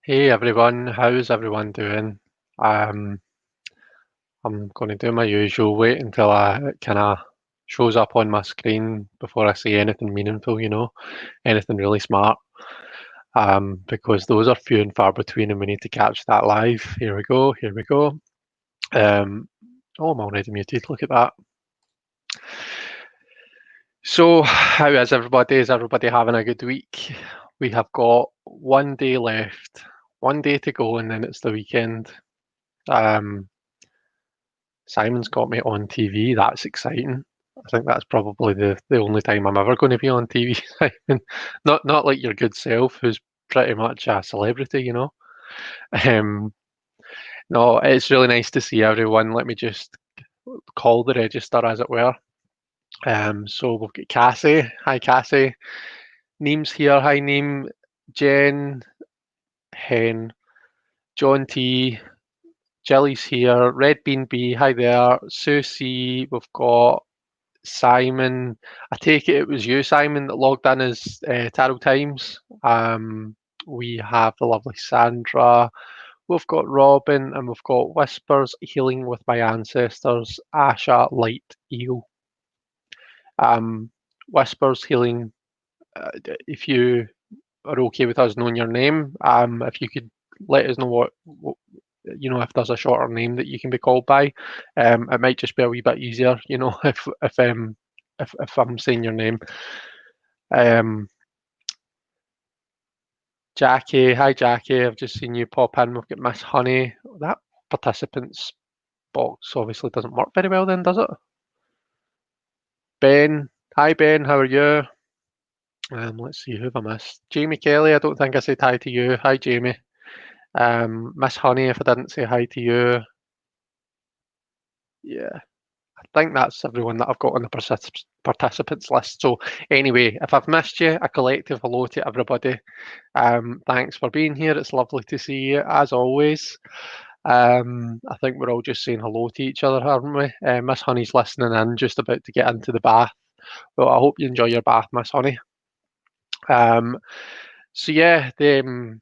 Hey everyone, how's everyone doing? Um, I'm going to do my usual, wait until it kind of shows up on my screen before I say anything meaningful, anything really smart, because those are few and far between and we need to catch that live. Here we go, here we go. Oh, I'm already muted, look at that. So, how is everybody? Is everybody having a good week? We have got one day left, one day to go, and then it's the weekend. Um, Simon's got me on TV. That's exciting. I think that's probably the only time I'm ever going to be on TV, Simon. Not like your good self, who's pretty much a celebrity. Um, no, it's really nice to see everyone. Let me just call the register, as it were. So we've got Cassie. Hi, Cassie. Neem's here. Hi, Neem. Jen, Hen, John T. Jelly's here. Red Bean B. Hi there. Susie. We've got Simon. I take it was you, Simon, that logged in as Tarot Times. We have the lovely Sandra. We've got Robin, and we've got Whispers, Healing with My Ancestors, Asha, Light, Eel. Whispers, Healing, if you are okay with us knowing your name, if you could let us know what if there's a shorter name that you can be called by, it might just be a wee bit easier, if I'm saying your name. Um, Jackie, hi Jackie, I've just seen you pop in. We've got Miss Honey. That participants box obviously doesn't work very well then, does it? Ben, hi Ben, how are you? Let's see, who have I missed? Jamie Kelly, I don't think I said hi to you. Hi Jamie. Miss Honey, if I didn't say hi to you. Yeah, I think that's everyone that I've got on the participants list. So anyway, if I've missed you, a collective hello to everybody. Thanks for being here. It's lovely to see you as always. I think we're all just saying hello to each other, haven't we? Miss Honey's listening in, just about to get into the bath. Well, I hope you enjoy your bath, Miss Honey. So yeah, the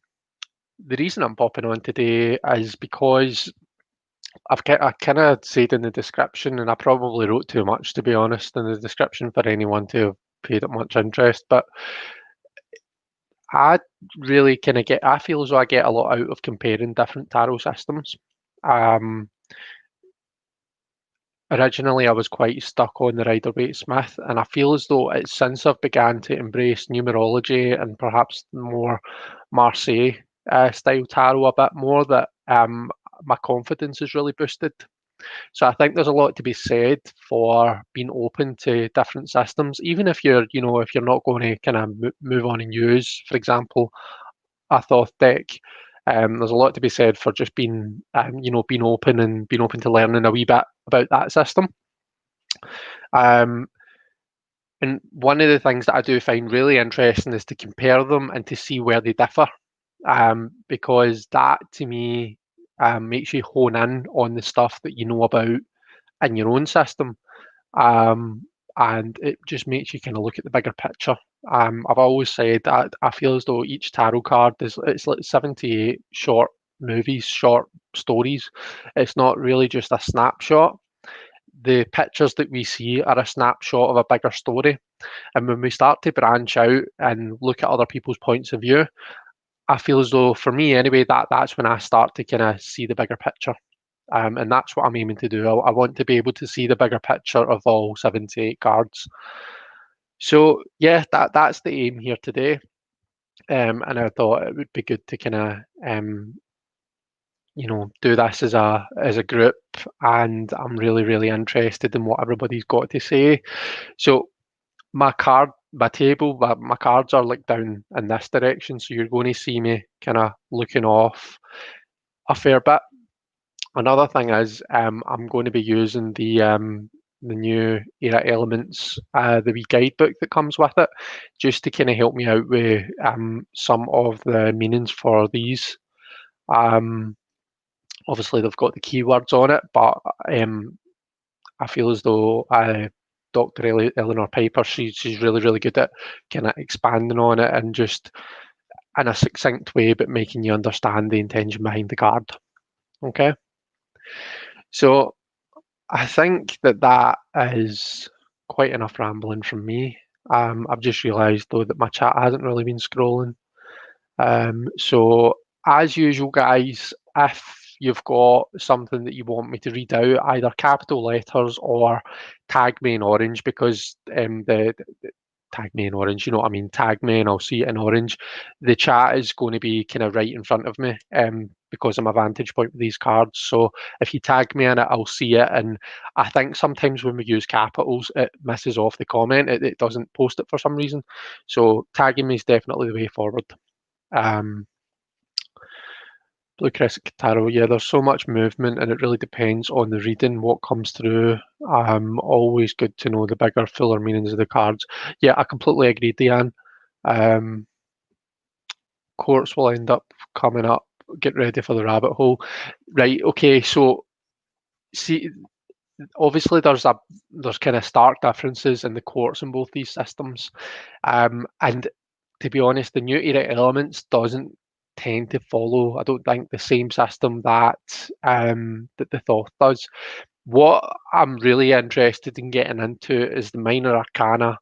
reason I'm popping on today is because I kind of said in the description, and I probably wrote too much, to be honest, in the description for anyone to have paid it much interest. But I really kind of I feel as though I get a lot out of comparing different tarot systems. Um, Originally, I was quite stuck on the Rider Waite Smith, and I feel as though it's since I've began to embrace numerology and perhaps more Marseille style tarot a bit more that my confidence is really boosted. So I think there's a lot to be said for being open to different systems, even if if you're not going to kind of move on and use, for example, a Thoth deck. There's a lot to be said for just being, being open and being open to learning a wee bit about that system. Um, and one of the things that I do find really interesting is to compare them and to see where they differ, because that to me makes you hone in on the stuff that you know about in your own system. And it just makes you kind of look at the bigger picture. I've always said that I feel as though each tarot card it's like 78 short movies, short stories. It's not really just a snapshot. The pictures that we see are a snapshot of a bigger story. And when we start to branch out and look at other people's points of view, I feel as though, for me anyway, that's when I start to kind of see the bigger picture. And that's what I'm aiming to do. I want to be able to see the bigger picture of all 78 cards. So yeah, that's the aim here today. And I thought it would be good to kind of do this as a group. And I'm really, really interested in what everybody's got to say. So my table, my cards are like down in this direction. So you're going to see me kind of looking off a fair bit. Another thing is I'm going to be using the new Era Elements, the wee guidebook that comes with it, just to kind of help me out with some of the meanings for these. Obviously, they've got the keywords on it, but I feel as though Dr. Eleanor Pieper, she's really, really good at kind of expanding on it and just in a succinct way, but making you understand the intention behind the card. Okay, so I think that is quite enough rambling from me. I've just realised though that my chat hasn't really been scrolling. So as usual, guys, if you've got something that you want me to read out, either capital letters or tag me in orange, because the tag me in orange, you know what I mean, tag me and I'll see it in orange. The chat is going to be kind of right in front of me, because of my vantage point with these cards. So if you tag me in it, I'll see it. And I think sometimes when we use capitals, it misses off the comment. It doesn't post it for some reason. So tagging me is definitely the way forward. Um, Blue Crescent Tarot, yeah, there's so much movement and it really depends on the reading, what comes through. Always good to know the bigger, fuller meanings of the cards. Yeah, I completely agree, Deanne. Um, Courts will end up coming up. Get ready for the rabbit hole. Right, okay, so see, obviously there's kind of stark differences in the courts in both these systems. And to be honest, the new era elements doesn't tend to follow, I don't think, the same system that the Thoth does. What I'm really interested in getting into is the minor arcana,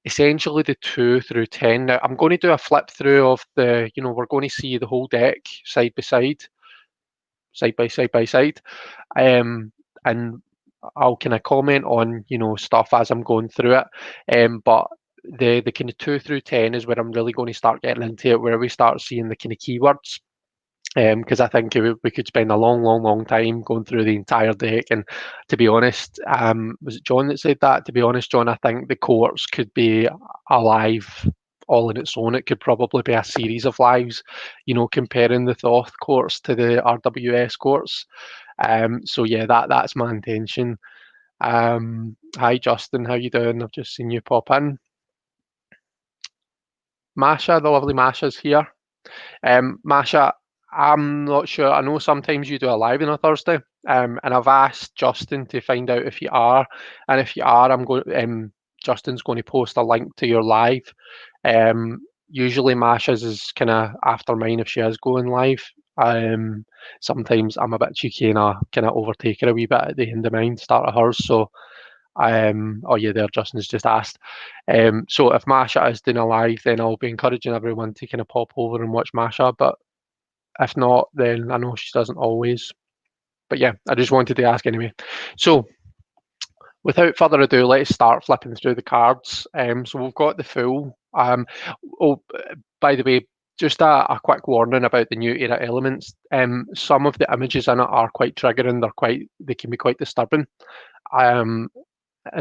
essentially the 2 through 10. Now, I'm going to do a flip through of we're going to see the whole deck side by side, side by side. And I'll kind of comment on stuff as I'm going through it. But the kind of 2 through 10 is where I'm really going to start getting into it, where we start seeing the kind of keywords. Because I think we could spend a long time going through the entire deck. And to be honest, was it John that said that? To be honest, John, I think the courts could be alive all in its own. It could probably be a series of lives, comparing the Thoth courts to the RWS courts. So yeah, that's my intention. Hi Justin, how you doing? I've just seen you pop in. Masha, the lovely Masha's here. Masha, I'm not sure. I know sometimes you do a live on a Thursday, and I've asked Justin to find out if you are, and if you are, Justin's going to post a link to your live. Usually Masha's is kind of after mine if she is going live. Sometimes I'm a bit cheeky and I kind of overtake her a wee bit at the end of mine, start of hers. So oh yeah, there, Justin's just asked. So if Masha is doing a live, then I'll be encouraging everyone to kind of pop over and watch Masha. But if not, then I know she doesn't always. But yeah, I just wanted to ask anyway. So without further ado, let's start flipping through the cards. So we've got the Fool. Oh, by the way, just a quick warning about the new era elements. Some of the images in it are quite triggering. They can be quite disturbing. And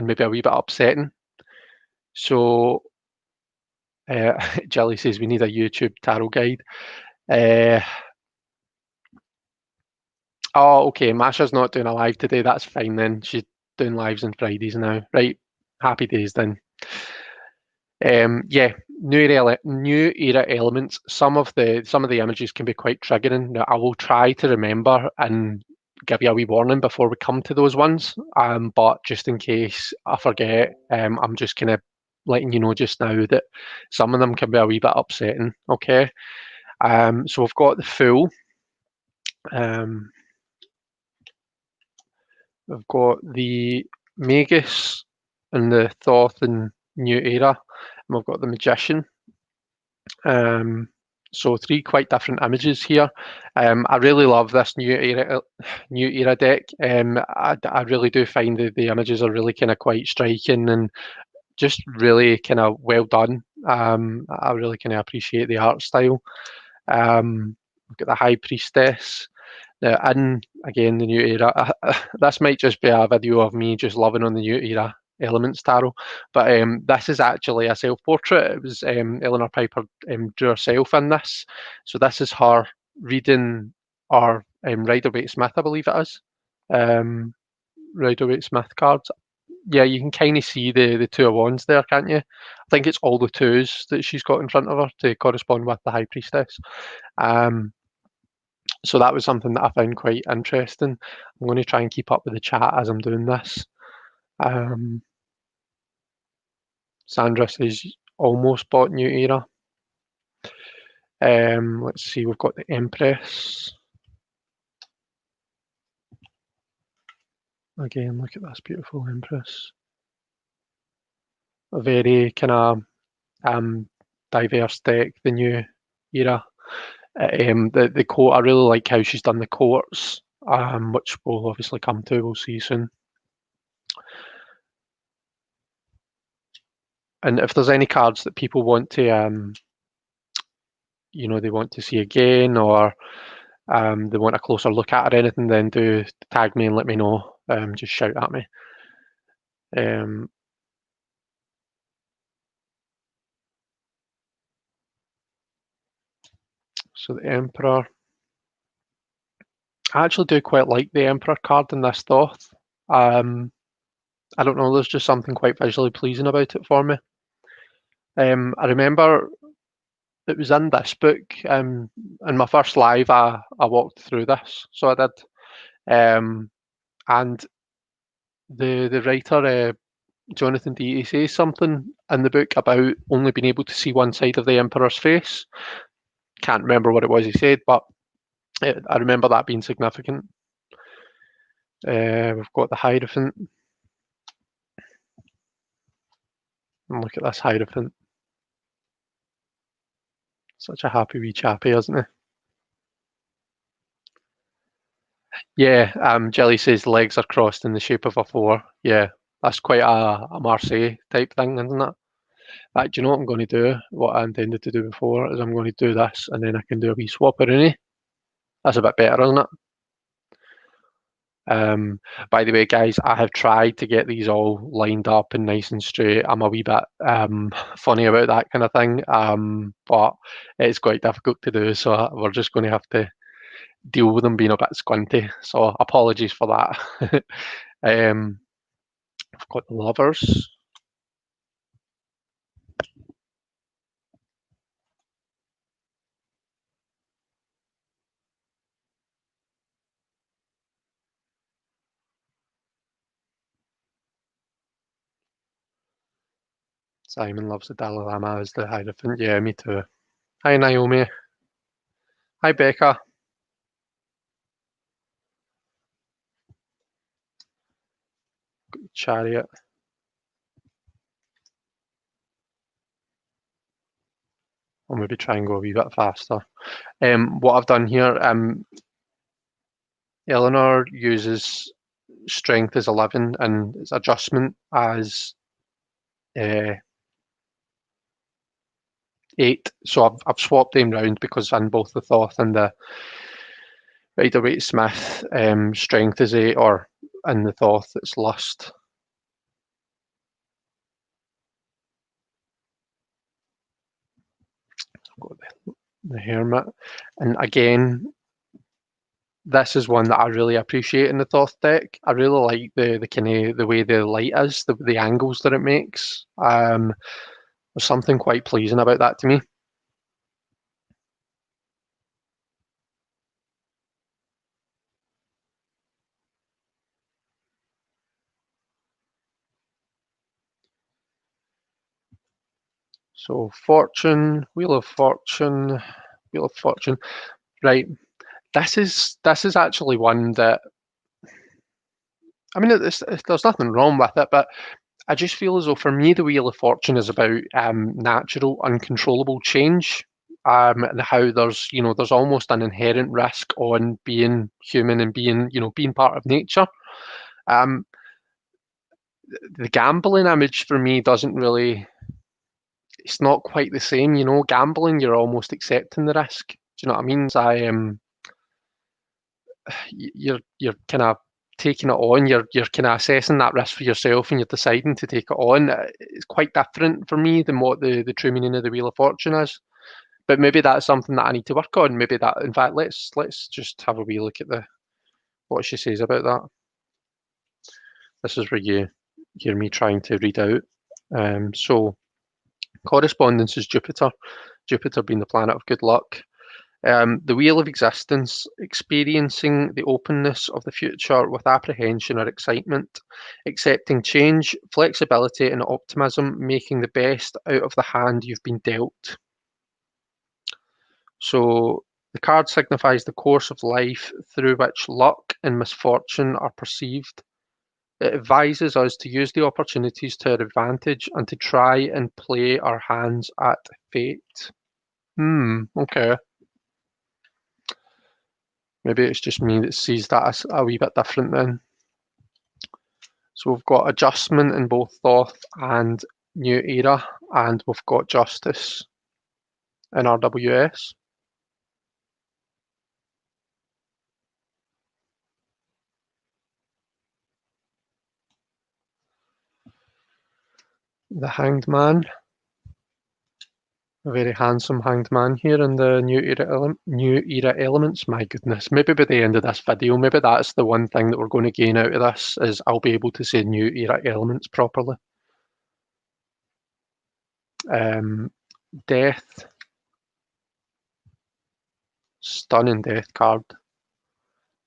maybe a wee bit upsetting. So, Jelly says we need a YouTube tarot guide. Oh, okay. Masha's not doing a live today. That's fine then. She's doing lives on Fridays now. Right. Happy days then. Yeah, new era elements. Some of the images can be quite triggering. Now, I will try to remember and give you a wee warning before we come to those ones. But just in case I forget, I'm just kind of letting you know just now that some of them can be a wee bit upsetting. Okay. So we've got the Fool. We've got the Magus and the Thoth and New Era, and we've got the Magician. So 3 quite different images here. I really love this new era deck. I really do find that the images are really kind of quite striking and just really kind of well done. I really kind of appreciate the art style. We've got the High Priestess. Now, in again the new era, this might just be a video of me just loving on the new era elements tarot, but this is actually a self-portrait. It was Eleonore Pieper drew herself in this, so this is her reading our Rider Waite Smith, I believe it is. Rider Waite Smith cards. Yeah, you can kind of see the 2 of Wands there, can't you? I think it's all the 2s that she's got in front of her to correspond with the High Priestess. So that was something that I found quite interesting. I'm going to try and keep up with the chat as I'm doing this. Sandra says almost bought New Era. Let's see, we've got the Empress. Again, look at this beautiful Empress. A very kind of diverse deck, the new era. The court, I really like how she's done the courts, which we'll obviously come to, we'll see soon. And if there's any cards that people want to, you know, they want to see again, or they want a closer look at or anything, then do tag me and let me know. Just shout at me. So the Emperor. I actually do quite like the Emperor card in this Thoth. I don't know, there's just something quite visually pleasing about it for me. I remember it was in this book. In my first live, I walked through this, so I did. And the writer, Jonathan Deety, says something in the book about only being able to see one side of the Emperor's face. Can't remember what it was he said, but I remember that being significant. We've got the Hierophant. And look at this Hierophant. Such a happy wee chappy, isn't he? Yeah, Jelly says legs are crossed in the shape of a 4. Yeah, that's quite a Marseille type thing, isn't it? Do you know what I'm going to do? What I intended to do before is I'm going to do this, and then I can do a wee swapperoonie. That's a bit better, isn't it? By the way, guys, I have tried to get these all lined up and nice and straight. I'm a wee bit funny about that kind of thing, but it's quite difficult to do, so we're just going to have to deal with them being a bit squinty. So apologies for that. I've got the Lovers. Simon loves the Dalai Lama as the Hierophant. Yeah, me too. Hi, Naomi. Hi, Becca. Chariot. I'll maybe try and go a wee bit faster. What I've done here, Eleanor uses strength as 11 and its adjustment as 8. So I've swapped them round because in both the Thoth and the Rider Waite Smith, strength is 8, or in the Thoth it's lust. I've got the Hermit, and again, this is one that I really appreciate in the Thoth deck. I really like the kind of the way the light is, the angles that it makes. There's something quite pleasing about that to me. So Fortune, Wheel of Fortune, Wheel of Fortune. Right. This is actually one that, I mean, there's nothing wrong with it, but I just feel as though for me the Wheel of Fortune is about natural, uncontrollable change, and how there's almost an inherent risk on being human and being part of nature. Um, the gambling image for me doesn't really. It's not quite the same, Gambling, you're almost accepting the risk. Do you know what I mean? You're kind of taking it on. You're kind of assessing that risk for yourself, and you're deciding to take it on. It's quite different for me than what the true meaning of the Wheel of Fortune is. But maybe that's something that I need to work on. Maybe that, in fact, let's just have a wee look at what she says about that. This is where you hear me trying to read out. So correspondence is Jupiter. Jupiter being the planet of good luck. The wheel of existence, experiencing the openness of the future with apprehension or excitement, accepting change, flexibility and optimism, making the best out of the hand you've been dealt. So the card signifies the course of life through which luck and misfortune are perceived. It advises us to use the opportunities to our advantage and to try and play our hands at fate. Okay. Maybe it's just me that sees that as a wee bit different then. So we've got adjustment in both Thoth and New Era, and we've got justice in RWS. The Hanged Man. A very handsome hanged man here in the new era elements. My goodness, maybe by the end of this video, maybe that's the one thing that we're going to gain out of this, is I'll be able to say new era elements properly. Death. Stunning death card.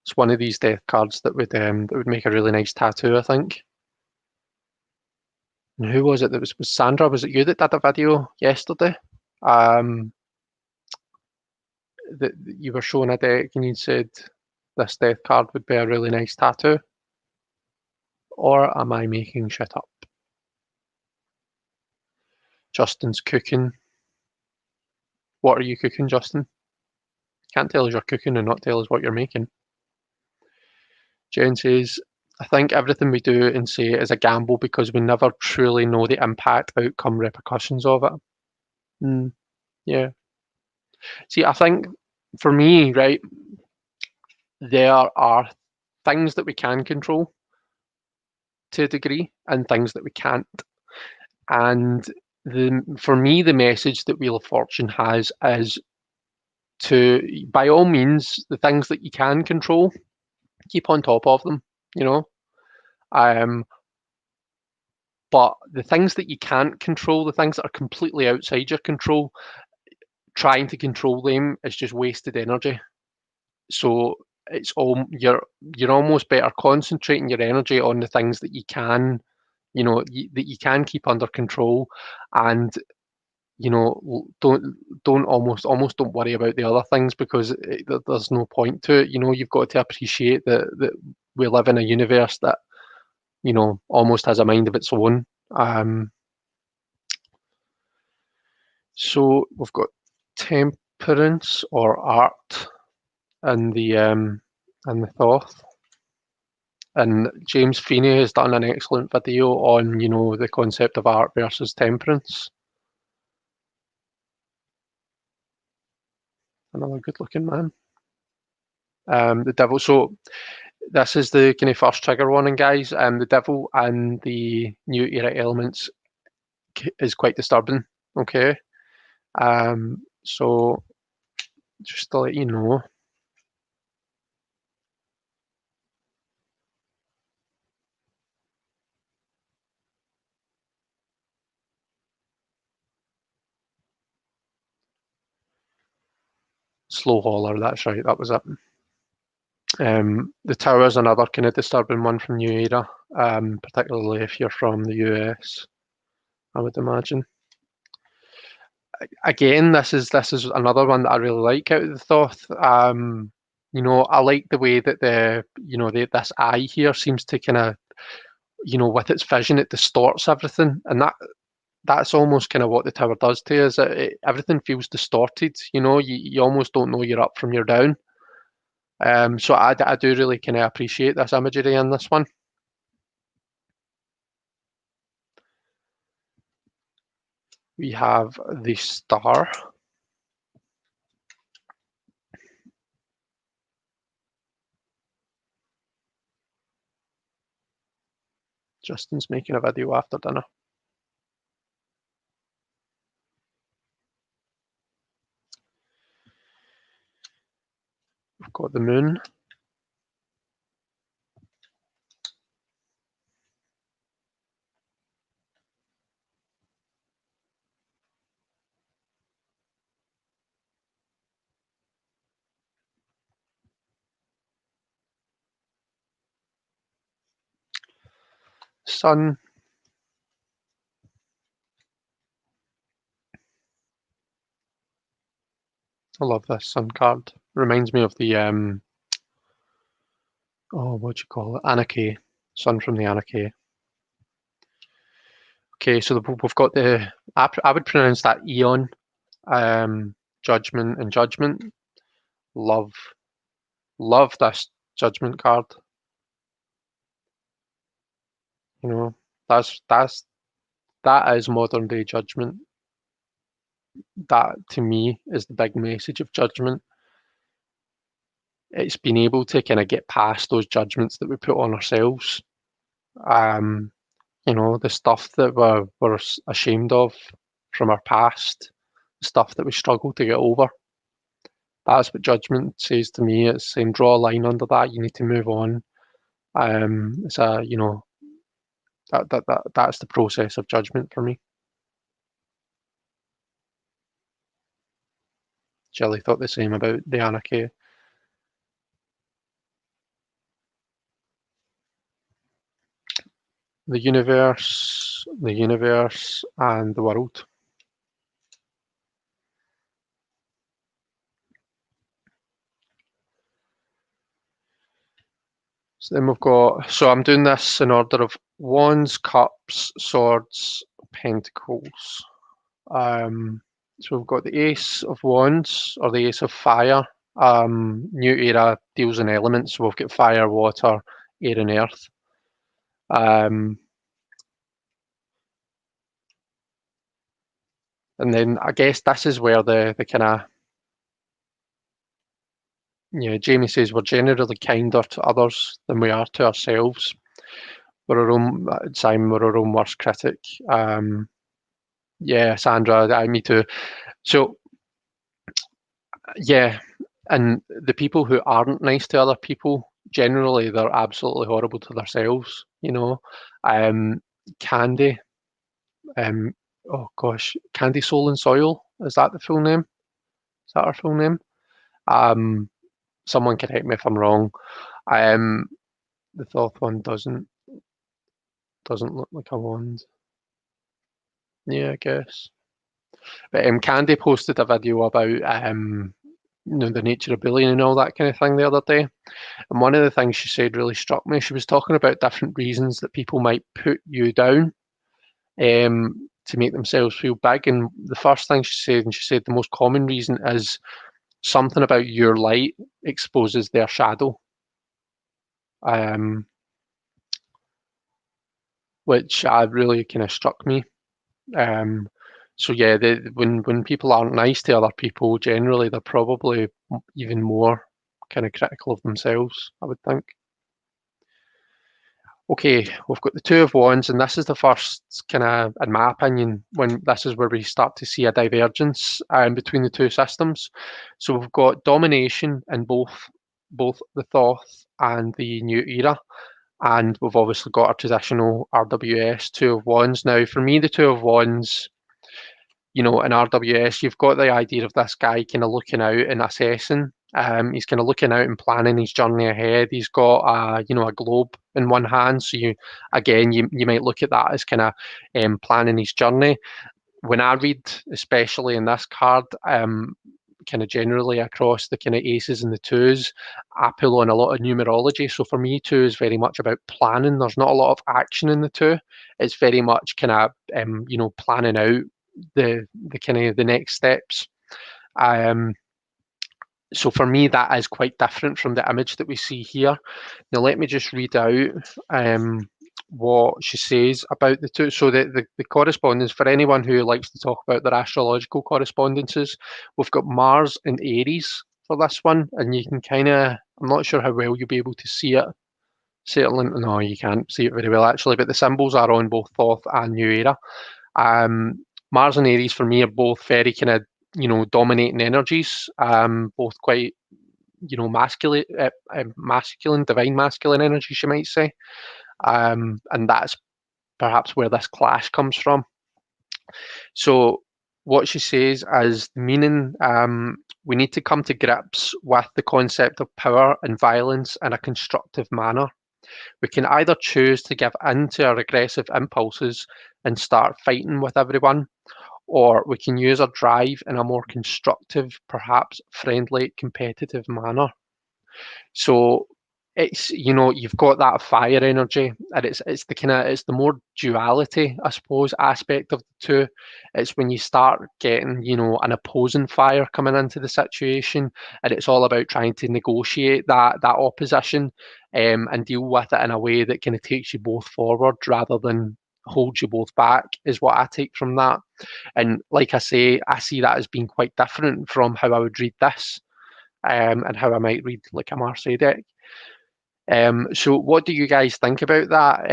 It's one of these death cards that would make a really nice tattoo, I think. And who was it that was Sandra? Was it you that did a video yesterday? That you were showing a deck and you said this death card would be a really nice tattoo? Or am I making shit up? Justin's cooking. What are you cooking, Justin? Can't tell us you're cooking and not tell us what you're making. Jen says, I think everything we do and say is a gamble because we never truly know the impact, outcome, repercussions of it. Yeah. See, I think for me, right, there are things that we can control to a degree and things that we can't. And for me, the message that Wheel of Fortune has is to, by all means, the things that you can control, keep on top of them, you know. But the things that you can't control, the things that are completely outside your control, trying to control them is just wasted energy. So it's all you're almost better concentrating your energy on the things that you can, that you can keep under control, and don't almost don't worry about the other things because there's no point to it. You've got to appreciate that we live in a universe that almost has a mind of its own. So we've got temperance or art in the Thoth. And James Feeney has done an excellent video on, the concept of art versus temperance. Another good-looking man. The devil. So this is the kind of first trigger warning, guys. The devil and the new era elements is quite disturbing. Okay. So just to let you know. Slow hauler, that's right, that was it. The tower is another kind of disturbing one from New Era, particularly if you're from the US, I would imagine. Again, this is another one that I really like out of the Thoth. I like the way that this eye here seems to kind of, with its vision, it distorts everything, and that's almost kind of what the tower does to you, is that everything feels distorted. You almost don't know you're up from your down. So I do really kind of appreciate this imagery in this one. We have the star. Justin's making a video after dinner. We've got the moon. Sun. I love this sun card. Reminds me of the what do you call it? Anarchy. Sun from the Anarchy. Okay, so we've got I would pronounce that Eon, Judgment and Judgment. Love this Judgment card. You know, that is modern day Judgment. That to me is the big message of Judgment. It's been able to kind of get past those judgments that we put on ourselves. The stuff that we're ashamed of from our past, the stuff that we struggle to get over. That's what Judgment says to me. It's saying draw a line under that. You need to move on. It's that's the process of Judgment for me. Shelley thought the same about the Anarchy. The universe, and the world. So then we've got, so I'm doing this in order of Wands, Cups, Swords, Pentacles. So we've got the Ace of Wands, or the Ace of Fire. New Era deals in elements, so we've got fire, water, air and earth. And then I guess this is where the kind of, Jamie says we're generally kinder to others than we are to ourselves. Simon, we're our own worst critic. Yeah, Sandra, me too. So, yeah, and the people who aren't nice to other people, generally they're absolutely horrible to themselves, Candy, oh gosh, Candy Soul and Soil, is that the full name? Is that her full name? Someone correct me if I'm wrong. The Thoth one doesn't look like a wand. Yeah, I guess. But Candy posted a video about the nature of bullying and all that kind of thing the other day. And one of the things she said really struck me. She was talking about different reasons that people might put you down to make themselves feel big. And the first thing she said the most common reason is something about your light exposes their shadow. Which really kind of struck me. So yeah, when people aren't nice to other people, generally they're probably even more kind of critical of themselves, I would think. Okay, we've got the Two of Wands, and this is the first kind of, in my opinion, when this is where we start to see a divergence between the two systems. So we've got domination in both the Thoth and the New Era. And we've obviously got our traditional RWS, Two of Wands. Now, for me, the Two of Wands, in RWS, you've got the idea of this guy kind of looking out and assessing. He's kind of looking out and planning his journey ahead. He's got a globe in one hand. So you might look at that as kind of planning his journey. When I read, especially in this card, kind of generally across the kind of aces and the twos, I pull on a lot of numerology. So for me, two is very much about planning. There's not a lot of action in the two. It's very much kind of planning out the kind of the next steps. So for me, that is quite different from the image that we see here. Now let me just read out what she says about the two. So the correspondence, for anyone who likes to talk about their astrological correspondences, we've got Mars in Aries for this one, and you can kind of, I'm not sure how well you'll be able to see it. Certainly, no, you can't see it very well actually, but the symbols are on both Thoth and New Era. Mars and Aries for me are both very kind of, dominating energies, both quite, masculine, divine masculine energies, you might say. And that's perhaps where this clash comes from. So what she says is meaning we need to come to grips with the concept of power and violence in a constructive manner. We can either choose to give in to our aggressive impulses and start fighting with everyone, or we can use our drive in a more constructive, perhaps friendly, competitive manner. So it's, you've got that fire energy, and it's the it's the more duality, I suppose, aspect of the two. It's when you start getting, an opposing fire coming into the situation, and it's all about trying to negotiate that opposition, and deal with it in a way that kind of takes you both forward rather than holds you both back, is what I take from that. And like I say, I see that as being quite different from how I would read this, and how I might read like a Marseille deck. So what do you guys think about that?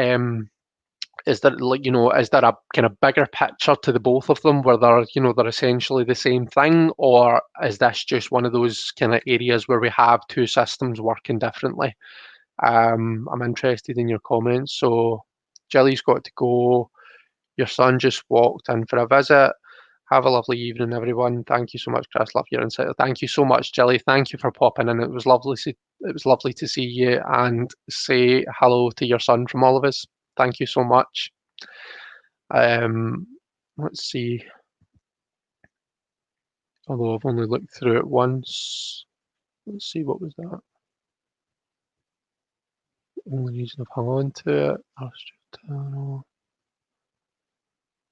Is there, like, is there a kind of bigger picture to the both of them where they're essentially the same thing, or is this just one of those kind of areas where we have two systems working differently? I'm interested in your comments. So Jilly's got to go. Your son just walked in for a visit. Have a lovely evening, everyone. Thank you so much, Chris. Love your insight. Thank you so much, Jilly. Thank you for popping in. It was lovely. It was lovely to see you and say hello to your son from all of us. Thank you so much. Let's see. Although I've only looked through it once. Let's see, what was that? Only reason I've hung on to it.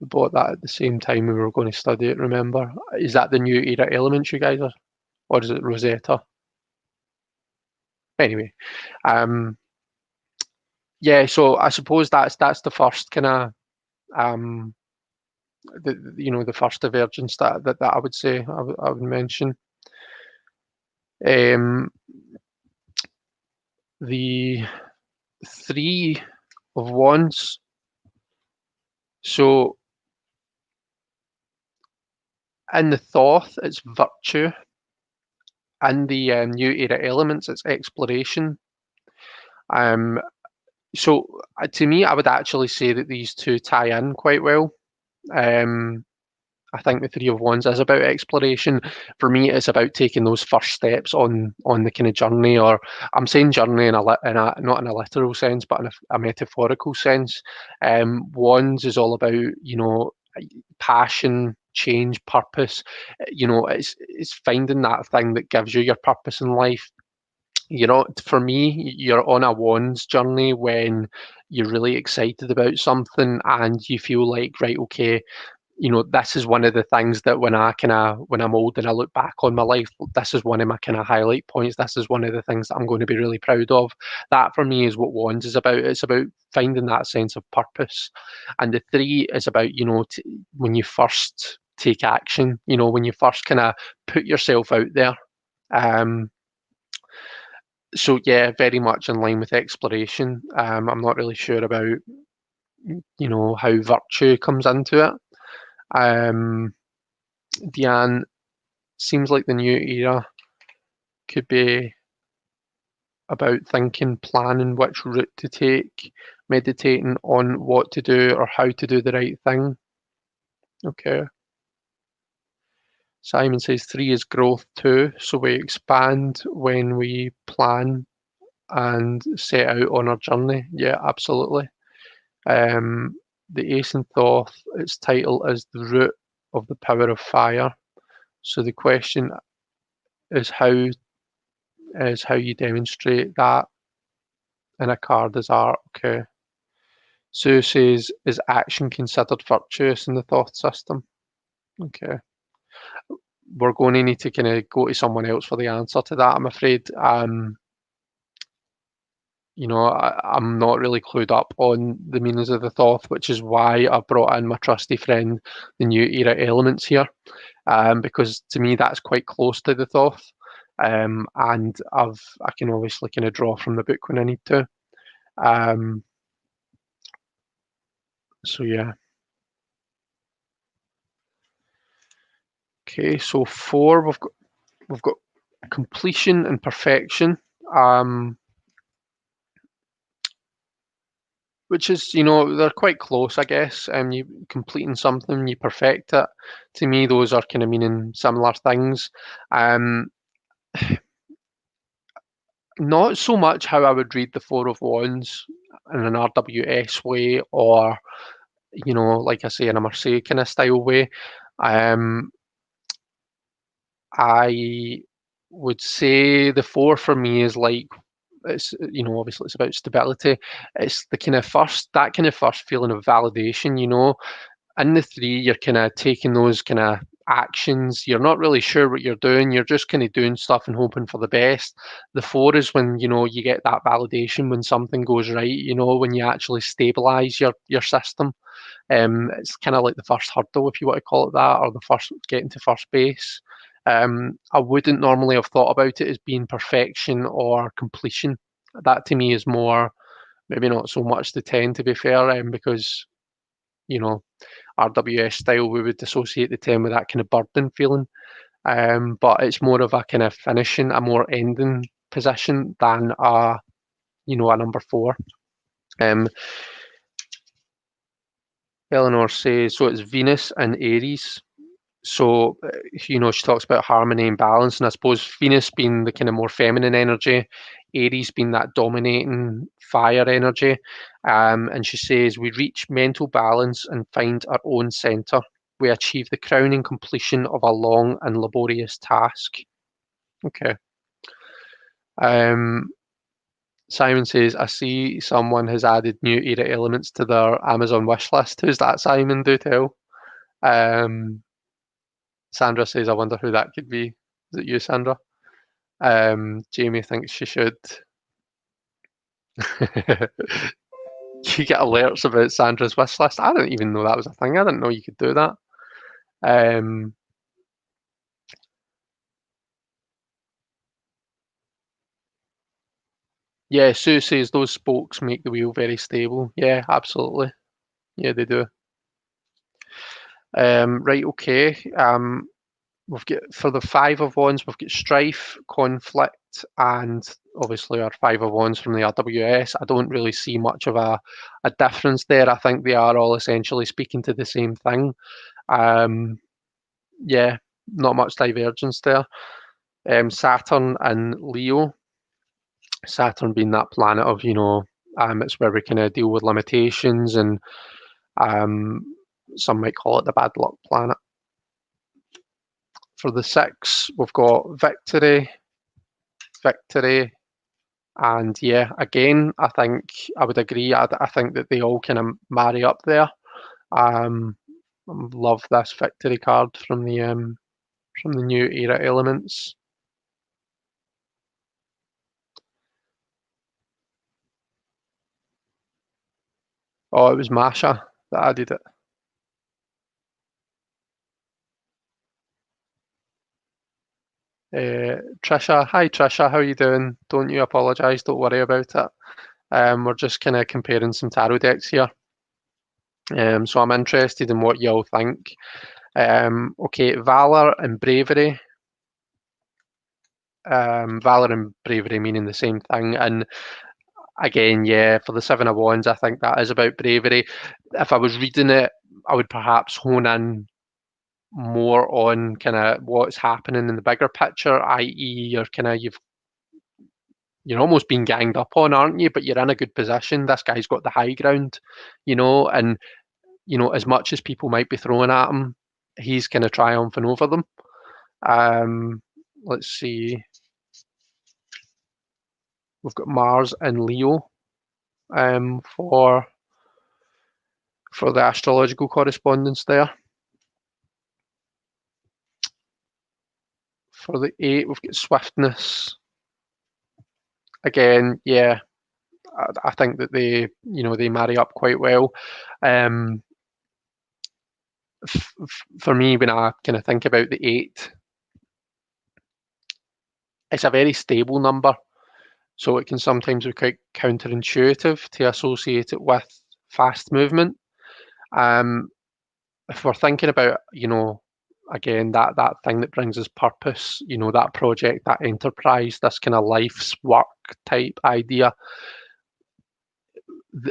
We bought that at the same time we were going to study it, remember? Is that the new era elements you guys are? Or is it Rosetta? Anyway, yeah, so I suppose that's the first kind of the first divergence that I would say I would mention. The Three of Wands. So in the Thoth, it's virtue. In the new era elements, it's exploration. So to me, I would actually say that these two tie in quite well. I think the Three of Wands is about exploration. For me, it's about taking those first steps on the kind of journey, or I'm saying journey in a not in a literal sense, but in a metaphorical sense. Wands is all about, passion, change, purpose. It's finding that thing that gives you your purpose in life. For me, you're on a wands journey when you're really excited about something and you feel like, right, okay, this is one of the things that when I'm old and I look back on my life, this is one of my kind of highlight points. This is one of the things that I'm going to be really proud of. That for me is what wands is about. It's about finding that sense of purpose. And the three is about, when you first take action, when you first kind of put yourself out there. So yeah, very much in line with exploration. I'm not really sure about, how virtue comes into it. Deanne, seems like the new era could be about thinking, planning which route to take, meditating on what to do or how to do the right thing. Okay. Simon says 3 is growth too, so we expand when we plan and set out on our journey. Yeah, absolutely. The Ace in Thoth, its title is The Root of the Power of Fire. So the question is how you demonstrate that in a card as art. Okay. Sue says, is action considered virtuous in the Thoth system? Okay. We're going to need to kind of go to someone else for the answer to that, I'm afraid. I'm not really clued up on the meanings of the Thoth, which is why I brought in my trusty friend, the New Era Elements here, because to me that's quite close to the Thoth, and I can obviously kind of draw from the book when I need to. So yeah. Okay, so 4 we've got completion and perfection. Which is, they're quite close, I guess. You completing something, you perfect it. To me, those are kind of meaning similar things. Not so much how I would read the Four of Wands in an RWS way, or, like I say, in a Marseille kind of style way. Um, I would say the 4 for me is like, it's, obviously it's about stability. It's the kind of first feeling of validation, In the 3, you're kind of taking those kind of actions. You're not really sure what you're doing. You're just kind of doing stuff and hoping for the best. The 4 is when, you get that validation when something goes right, when you actually stabilize your system. It's kind of like the first hurdle, if you want to call it that, or the first getting to first base. I wouldn't normally have thought about it as being perfection or completion. That to me is more, maybe not so much the 10, to be fair, because, you know, RWS style, we would associate the 10 with that kind of burden feeling. But it's more of a kind of finishing, a more ending position than a number 4. Um, Eleanor says, so it's Venus and Aries. So, she talks about harmony and balance, and I suppose Venus being the kind of more feminine energy, Aries being that dominating fire energy. And she says, we reach mental balance and find our own center. We achieve the crowning completion of a long and laborious task. Okay. Simon says, I see someone has added new era elements to their Amazon wish list. Who's that, Simon? Do tell. Sandra says, I wonder who that could be. Is it you, Sandra? Jamie thinks she should. You get alerts about Sandra's wish list. I didn't even know that was a thing. I didn't know you could do that. Yeah, Sue says those spokes make the wheel very stable. Yeah, absolutely. Yeah, they do. Right, okay. We've got, for the 5 of Wands, we've got strife, conflict, and obviously our 5 of Wands from the RWS. I don't really see much of a difference there. I think they are all essentially speaking to the same thing. Yeah, not much divergence there. Saturn and Leo. Saturn being that planet of, it's where we kind of deal with limitations, and some might call it the bad luck planet. For the 6, we've got victory, and yeah, again, I think I would agree. I think that they all kind of marry up there. Love this victory card from the new era elements. Oh, it was Masha that added it. Trisha, hi Trisha, how are you doing? Don't you apologise, don't worry about it. We're just kind of comparing some tarot decks here. So I'm interested in what y'all think. Okay, Valor and Bravery. Valor and Bravery meaning the same thing. And again, yeah, for the 7 of Wands, I think that is about bravery. If I was reading it, I would perhaps hone in more on kind of what's happening in the bigger picture, i.e., you're almost being ganged up on, aren't you? But you're in a good position. This guy's got the high ground, and as much as people might be throwing at him, he's kind of triumphing over them. Let's see. We've got Mars and Leo for the astrological correspondence there. For the 8, we've got swiftness. Again, yeah, I think that they marry up quite well. For me, when I kind of think about the 8, it's a very stable number, so it can sometimes be quite counterintuitive to associate it with fast movement. If we're thinking about, again, that thing that brings us purpose, that project, that enterprise, this kind of life's work type idea,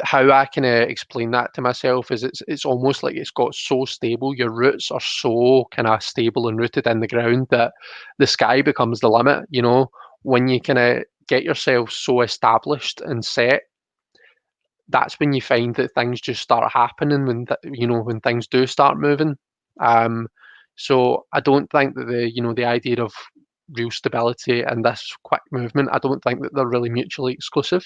how I can explain that to myself is it's almost like it's got so stable, your roots are so kind of stable and rooted in the ground that the sky becomes the limit. When you kind of get yourself so established and set, that's when you find that things just start happening, when things do start moving. So I don't think that the idea of real stability and this quick movement, I don't think that they're really mutually exclusive.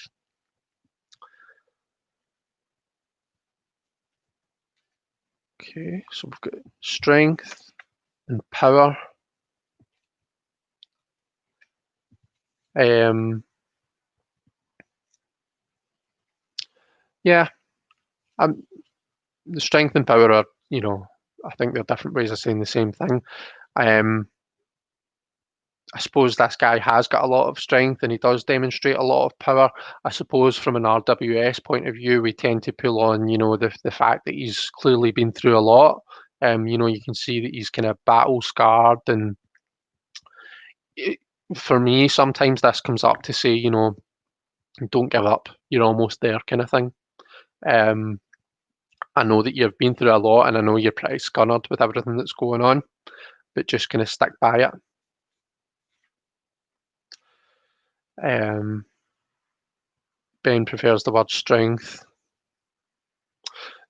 Okay, so we've got strength and power. Yeah, the strength and power are, I think they're different ways of saying the same thing. I suppose this guy has got a lot of strength and he does demonstrate a lot of power. I suppose from an RWS point of view, we tend to pull on, the fact that he's clearly been through a lot. You can see that he's kind of battle scarred, and for me, sometimes this comes up to say, don't give up. You're almost there, kind of thing. I know that you've been through a lot, and I know you're pretty scunnered with everything that's going on, but just kind of stick by it. Ben prefers the word strength.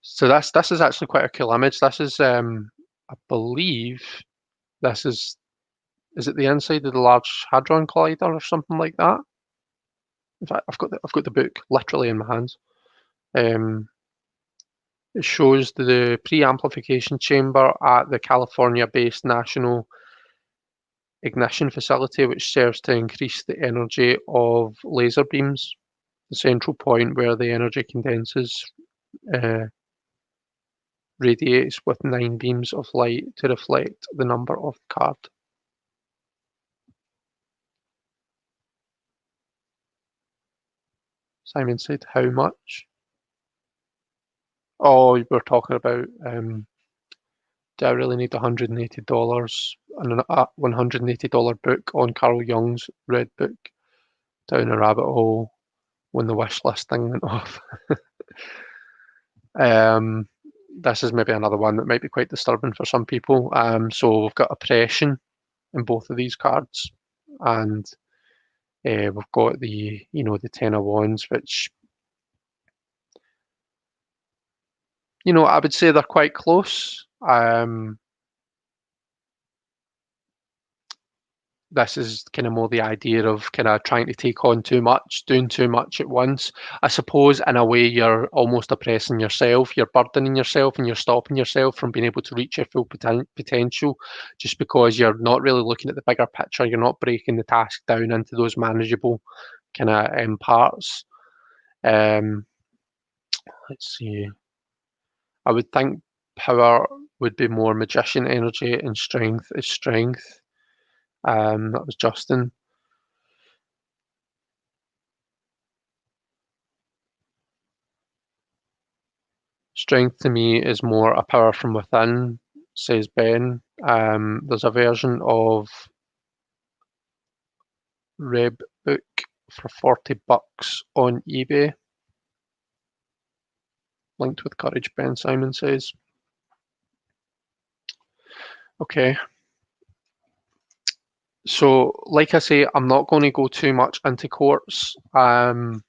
So this is actually quite a cool image. This is, I believe, this is it the inside of the Large Hadron Collider or something like that? In fact, I've got the book literally in my hands. It shows the pre-amplification chamber at the California-based National Ignition Facility, which serves to increase the energy of laser beams. The central point where the energy condenses radiates with 9 beams of light to reflect the number of the card. Simon said, how much? Oh, we're talking about, do I really need $180 and a $180 book on Carl Jung's Red Book? Down a rabbit hole when the wish list thing went off. This is maybe another one that might be quite disturbing for some people. So we've got oppression in both of these cards, and we've got the Ten of Wands, which I would say they're quite close. This is kind of more the idea of kind of trying to take on too much, doing too much at once. I suppose in a way you're almost oppressing yourself, you're burdening yourself, and you're stopping yourself from being able to reach your full potential just because you're not really looking at the bigger picture. You're not breaking the task down into those manageable kind of parts. Let's see. I would think power would be more magician energy and strength is strength. That was Justin. Strength to me is more a power from within, says Ben. There's a version of Reb Book for $40 on eBay. Linked with courage, Ben Simon says. Okay. So, like I say, I'm not going to go too much into quartz. What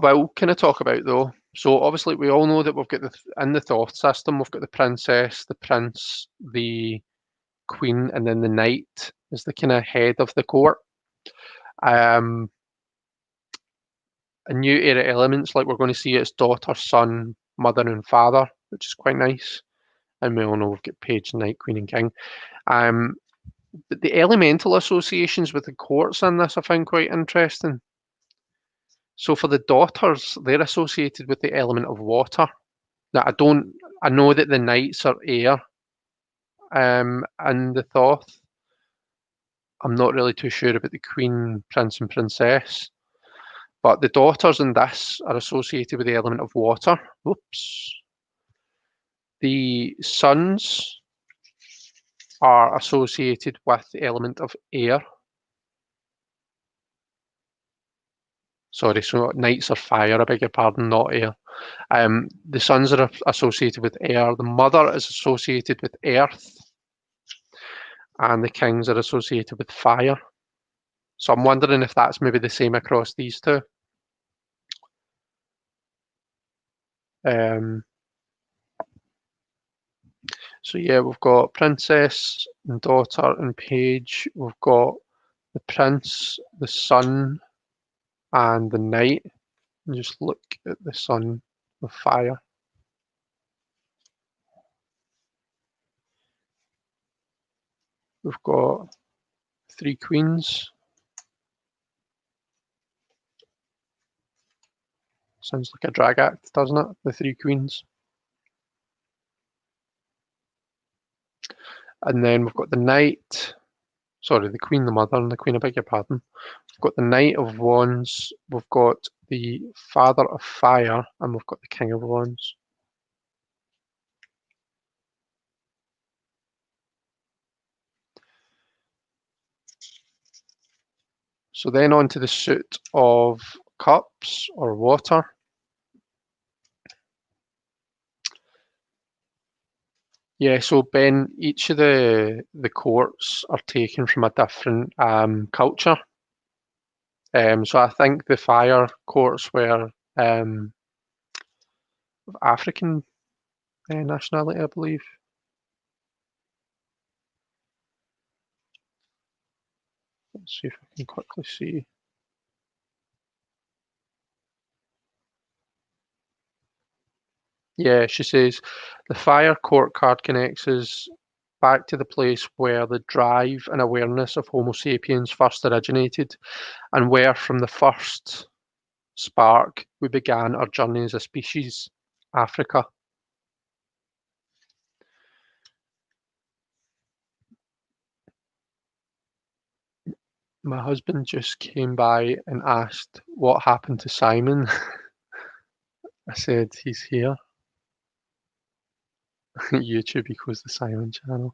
I will kind of talk about though, so obviously we all know that we've got in the Thoth system, we've got the princess, the prince, the queen, and then the knight is the kind of head of the court. A new era elements, like we're going to see it's daughter, son, mother, and father, which is quite nice. And we all know we've got page, knight, queen, and king. But the elemental associations with the courts in this I find quite interesting. So for the daughters, they're associated with the element of water. Now I know that the knights are air, and the Thoth. I'm not really too sure about the queen, prince, and princess. But the daughters in this are associated with the element of water. Oops. The sons are associated with the element of air. Sorry, so knights are fire, I beg your pardon, not air. The sons are associated with air. The mother is associated with earth. And the kings are associated with fire. So I'm wondering if that's maybe the same across these two. So yeah, we've got princess and daughter and page. We've got the prince, the sun, and the knight. And just look at the sun with fire. We've got 3 queens. Sounds like a drag act, doesn't it? The 3 queens. And then we've got the knight. Sorry, the queen, the mother, and the queen, I beg your pardon. We've got the knight of wands. We've got the father of fire, and we've got the king of wands. So then on to the suit of cups or water. Yeah, so Ben, each of the courts are taken from a different culture. So I think the fire courts were of African nationality, I believe. Let's see if I can quickly see. Yeah, she says the fire court card connects us back to the place where the drive and awareness of Homo sapiens first originated, and where from the first spark we began our journey as a species, Africa. My husband just came by and asked what happened to Simon. I said he's here. YouTube equals the Simon channel.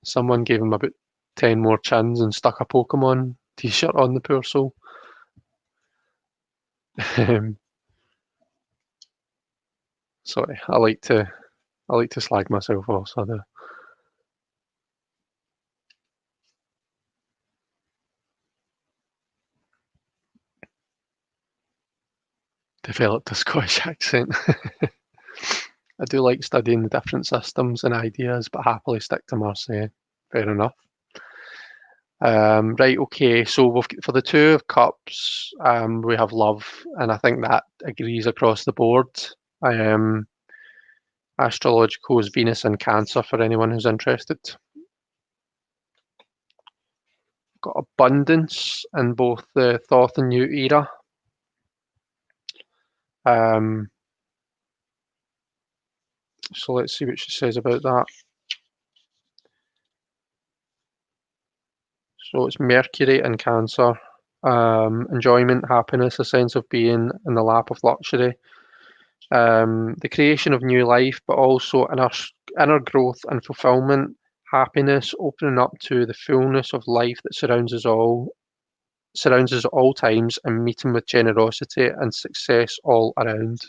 Someone gave him about 10 more chins and stuck a Pokemon t-shirt on the poor soul. Sorry, I like to slag myself off, so I do. Developed a Scottish accent. I do like studying the different systems and ideas, but happily stick to Marseille. Fair enough. Right, okay, so we've for the 2 of cups, we have love, and I think that agrees across the board. Astrological is Venus in Cancer for anyone who's interested. Got abundance in both the Thoth and New Era. So let's see what she says about that. So it's Mercury in Cancer. Enjoyment, happiness, a sense of being in the lap of luxury. The creation of new life, but also inner growth and fulfillment, happiness, opening up to the fullness of life that surrounds us at all times, and meeting with generosity and success all around.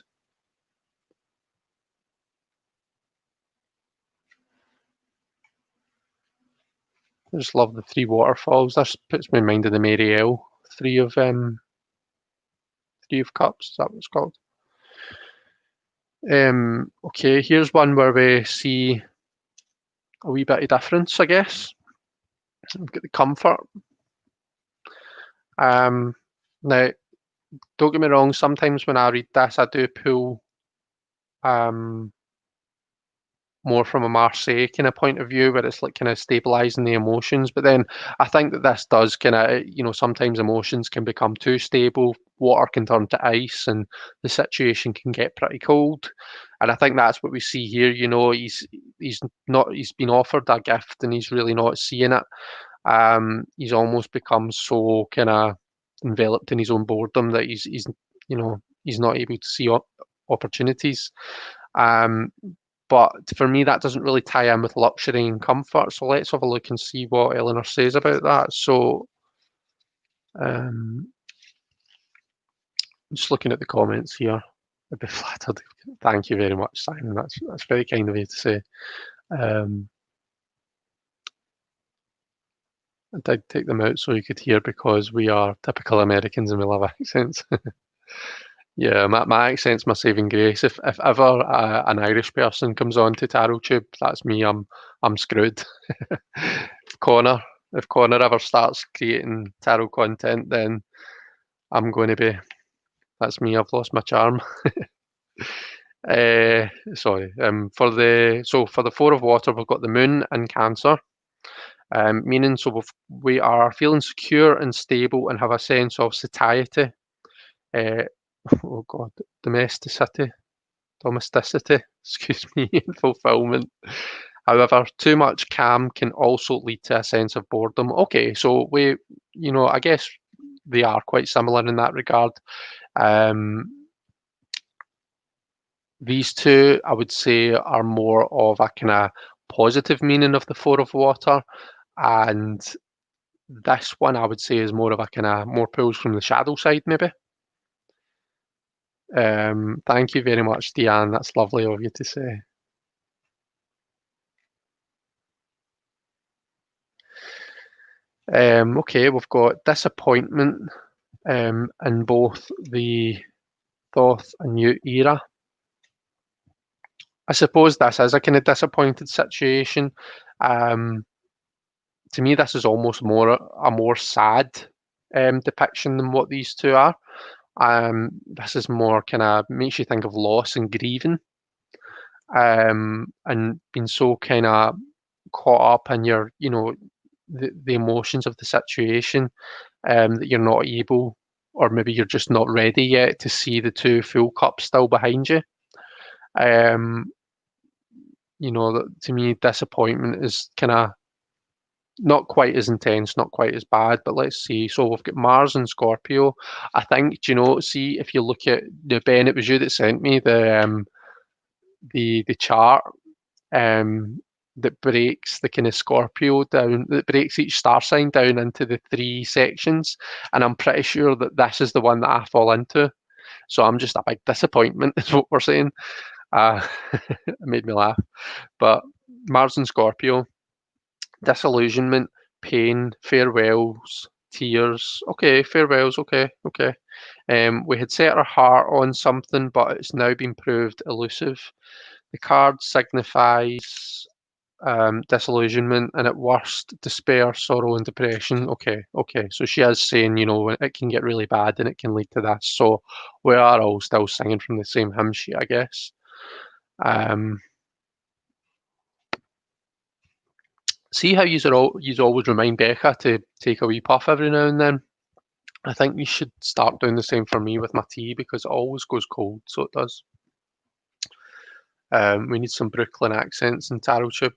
I just love the 3 waterfalls. This puts me in mind of the Mary L. 3 of Cups. Is that what it's called? Okay, here's one where we see a wee bit of difference, I guess. We've got the comfort. Now, don't get me wrong, sometimes when I read this, I do pull more from a Marseille kind of point of view, where it's like kind of stabilizing the emotions. But then I think that this does kind of, sometimes emotions can become too stable, water can turn to ice, and the situation can get pretty cold. And I think that's what we see here. He's been offered a gift and he's really not seeing it. He's almost become so kind of enveloped in his own boredom that he's not able to see opportunities. But for me, that doesn't really tie in with luxury and comfort. So let's have a look and see what Eleanor says about that. So, just looking at the comments here, I'd be flattered. Thank you very much, Simon. That's very kind of you to say. I did take them out so you could hear, because we are typical Americans and we love accents. Yeah, my accent's my saving grace. If ever an Irish person comes on to Tarot Tube, that's me. I'm screwed. If Connor if Connor ever starts creating tarot content, then I'm going to be. That's me. I've lost my charm. Sorry. For the Four of Water, we've got the Moon in Cancer, meaning we are feeling secure and stable and have a sense of satiety. Uh, oh God, domesticity. Domesticity, excuse me, and fulfillment. However, too much calm can also lead to a sense of boredom. Okay, so I guess they are quite similar in that regard. Um, these two, I would say, are more of a kind of positive meaning of the Four of Water, and this one I would say is more of a kind of more pulls from the shadow side, maybe. Thank you very much, Deanne. That's lovely of you to say. Okay, we've got disappointment in both the Thoth and Newt era. I suppose this is a kind of disappointed situation. Um, to me, this is almost more sad depiction than what these two are. This is more kind of makes you think of loss and grieving, and being so kind of caught up in the emotions of the situation, that you're not able, or maybe you're just not ready yet to see the two full cups still behind you. Um, to me, disappointment is kind of not quite as intense, not quite as bad, but let's see. So we've got Mars and Scorpio. I think, see if you look at Ben, it was you that sent me the chart that breaks the kind of Scorpio down, that breaks each star sign down into the three sections, and I'm pretty sure that this is the one that I fall into. So I'm just a big disappointment, is what we're saying. It made me laugh. But Mars and Scorpio, disillusionment, pain, farewells, tears. Okay, farewells. Okay, okay. We had set our heart on something, but it's now been proved elusive. The card signifies disillusionment, and at worst, despair, sorrow, and depression. Okay, okay. So she is saying, it can get really bad and it can lead to this. So we are all still singing from the same hymn sheet, I guess. Um, See how you always remind Becca to take a wee puff every now and then. I think you should start doing the same for me with my tea because it always goes cold, so it does. We need some Brooklyn accents in Tarot Tube.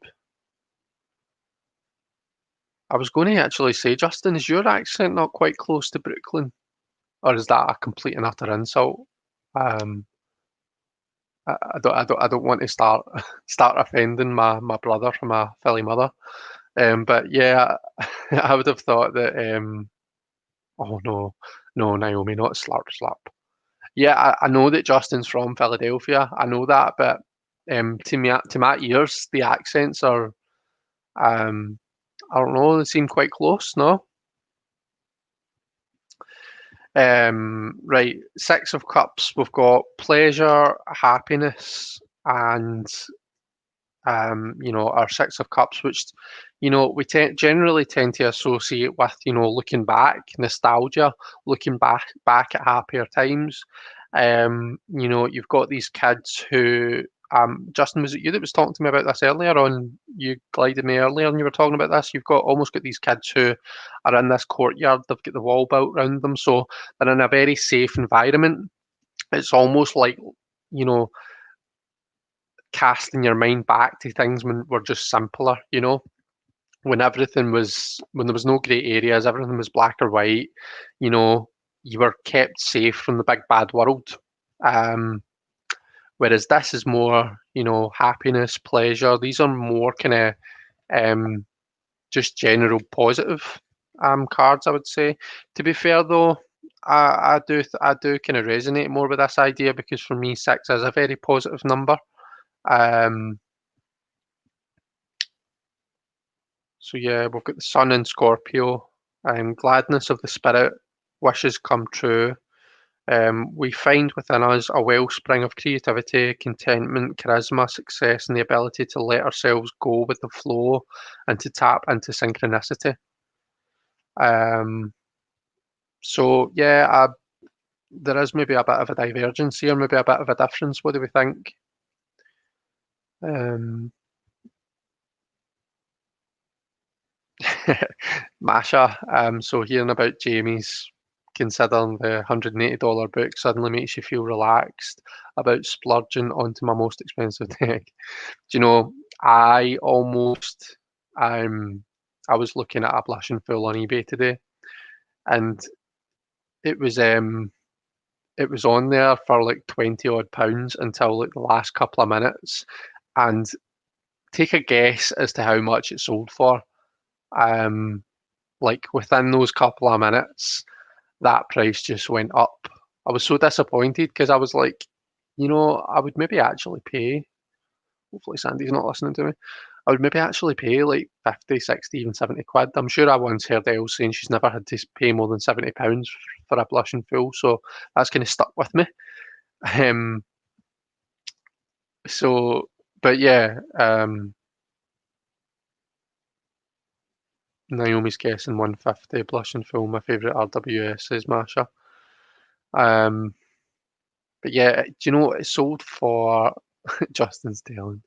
I was going to actually say, Justin, is your accent not quite close to Brooklyn? Or is that a complete and utter insult? Um, I don't want to start offending my brother from a Philly mother. But yeah, I would have thought that. Oh no, no, Naomi, not slurp slap. Yeah, I know that Justin's from Philadelphia. I know that, but to my ears, the accents are um, I don't know, they seem quite close. No. Right, Six of Cups. We've got pleasure, happiness, and our Six of Cups, which generally tend to associate with looking back, nostalgia, looking back at happier times. You've got these kids who. Justin, was it you that was talking to me about this earlier on? You glided me earlier and you were talking about this. You've almost got these kids who are in this courtyard. They've got the wall built around them, so they're in a very safe environment. It's almost like, you know, casting your mind back to things when were just simpler, when there was no grey areas, everything was black or white, you know, you were kept safe from the big bad world. Um, Whereas this is more, happiness, pleasure. These are more kind of um, just general positive cards, I would say. To be fair though, I do kind of resonate more with this idea because for me six is a very positive number. Um, so yeah, we've got the Sun in Scorpio, gladness of the spirit, wishes come true, We find within us a wellspring of creativity, contentment, charisma, success, and the ability to let ourselves go with the flow and to tap into synchronicity. So yeah, there is maybe a bit of a divergence here, maybe a bit of a difference. What do we think? Masha, so hearing about Jamie's considering the $180 book suddenly makes you feel relaxed about splurging onto my most expensive deck. Do you know, I almost, I was looking at a blushing fool on eBay today, and it was um it was on there for like 20 odd pounds until like the last couple of minutes, and take a guess as to how much it sold for. Um, like within those couple of minutes, that price just went up. I was so disappointed because I was like, I would maybe actually pay. Hopefully Sandy's not listening to me. I would maybe actually pay like 50, 60, even 70 quid. I'm sure I once heard Elle saying she's never had to pay more than £70 for a blushing fool, so that's kind of stuck with me. Um, so, but yeah, Naomi's guessing 150, blushing fool, my favourite RWS, says Masha. Um, but yeah, do you know what it sold for? Justin's telling.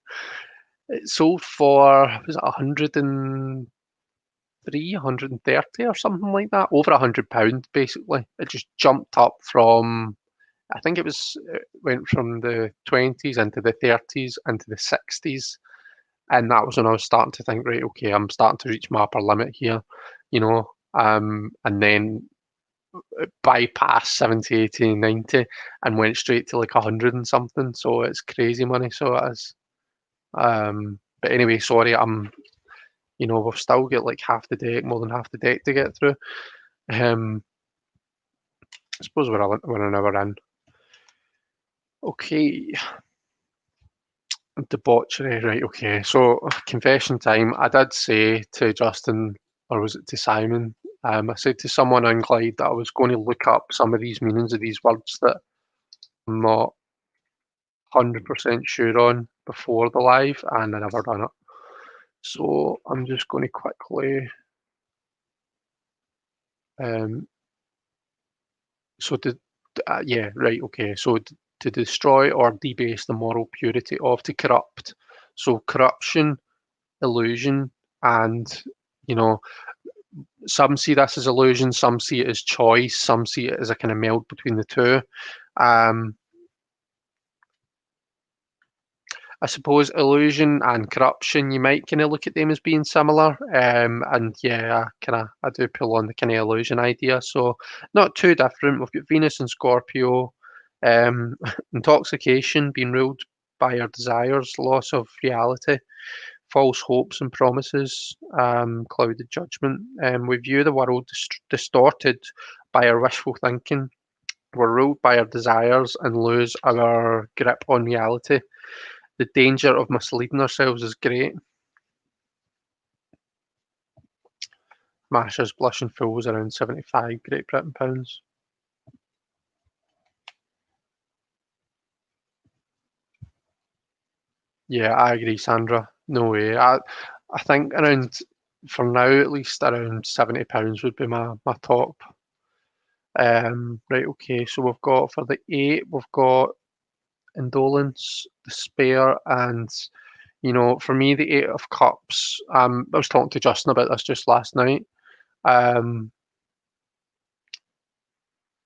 It sold for, was it 103, 130 or something like that? Over £100 basically. It just jumped up from, I think it went from the 20s into the 30s into the 60s. And that was when I was starting to think, right, okay, I'm starting to reach my upper limit here, and then it bypassed 70, 80, 90 and went straight to like 100 and something. So it's crazy money. So it is. But anyway, sorry, we've still got like half the deck, more than half the deck to get through. I suppose we're an hour in. Okay, debauchery, right? Okay, so confession time. I did say to Justin, or was it to Simon? I said to someone on Glide that I was going to look up some of these meanings of these words that I'm not 100% sure on before the live, and I never done it. So I'm just going to quickly. Um, so yeah, right, okay. So to destroy or debase the moral purity of, to corrupt. So corruption, illusion, and you know, some see this as illusion, some see it as choice, some see it as a kind of meld between the two. Um, I suppose illusion and corruption, you might kind of look at them as being similar. And yeah, I do pull on the kind of illusion idea. So not too different. We've got Venus and Scorpio, um, intoxication, being ruled by our desires, loss of reality, false hopes and promises, clouded judgment. We view the world distorted by our wishful thinking. We're ruled by our desires and lose our grip on reality. The danger of misleading ourselves is great. Masha's blushing fool was around 75 Great Britain pounds. Yeah, I agree, Sandra. No way. I think for now at least, around £70 would be my top. Right, okay, so we've got for the 8, we've got indolence, despair, and for me, the Eight of Cups. I was talking to Justin about this just last night. Um,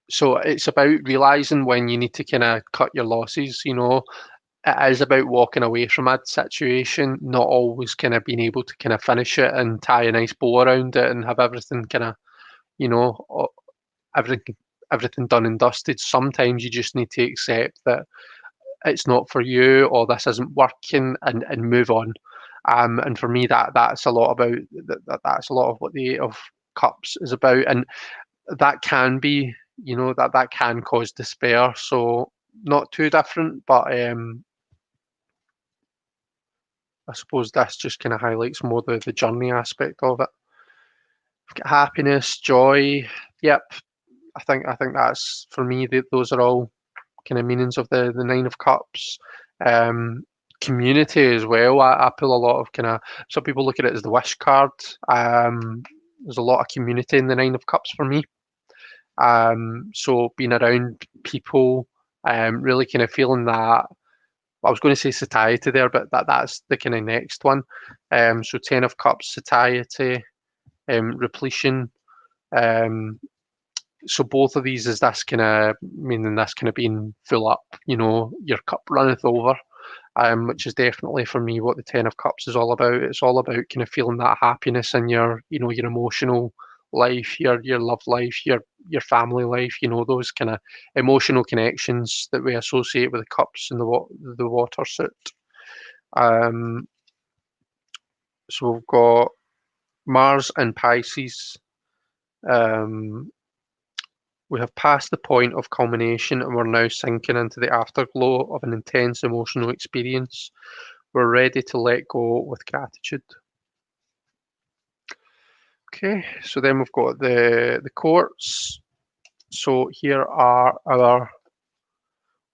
so it's about realizing when you need to kind of cut your losses. It is about walking away from a situation, not always kind of being able to kind of finish it and tie a nice bow around it and have everything kind of, you know, everything everything done and dusted. Sometimes you just need to accept that it's not for you or this isn't working and move on. And for me, that's a lot about that's a lot of what the Eight of Cups is about, and that can be, that can cause despair. So not too different, but I suppose this just kind of highlights more the journey aspect of it. We've got happiness, joy. Yep, I think that's for me. Those are all kind of meanings of the Nine of Cups. Community as well. I pull a lot of kind of, some people look at it as the wish card. There's a lot of community in the Nine of Cups for me. So being around people, really kind of feeling that. I was going to say satiety there, but that's the kind of next one. So Ten of Cups, satiety, repletion. Um, so both of these is this kind of meaning this kind of being full up. Your cup runneth over. Which is definitely for me what the Ten of Cups is all about. It's all about kind of feeling that happiness in your emotional life, your love life, your family life. Those kind of emotional connections that we associate with the cups and the water suit. So we've got Mars and Pisces. We have passed the point of culmination and we're now sinking into the afterglow of an intense emotional experience. We're ready to let go with gratitude. Okay, so then we've got the quartz. So here are our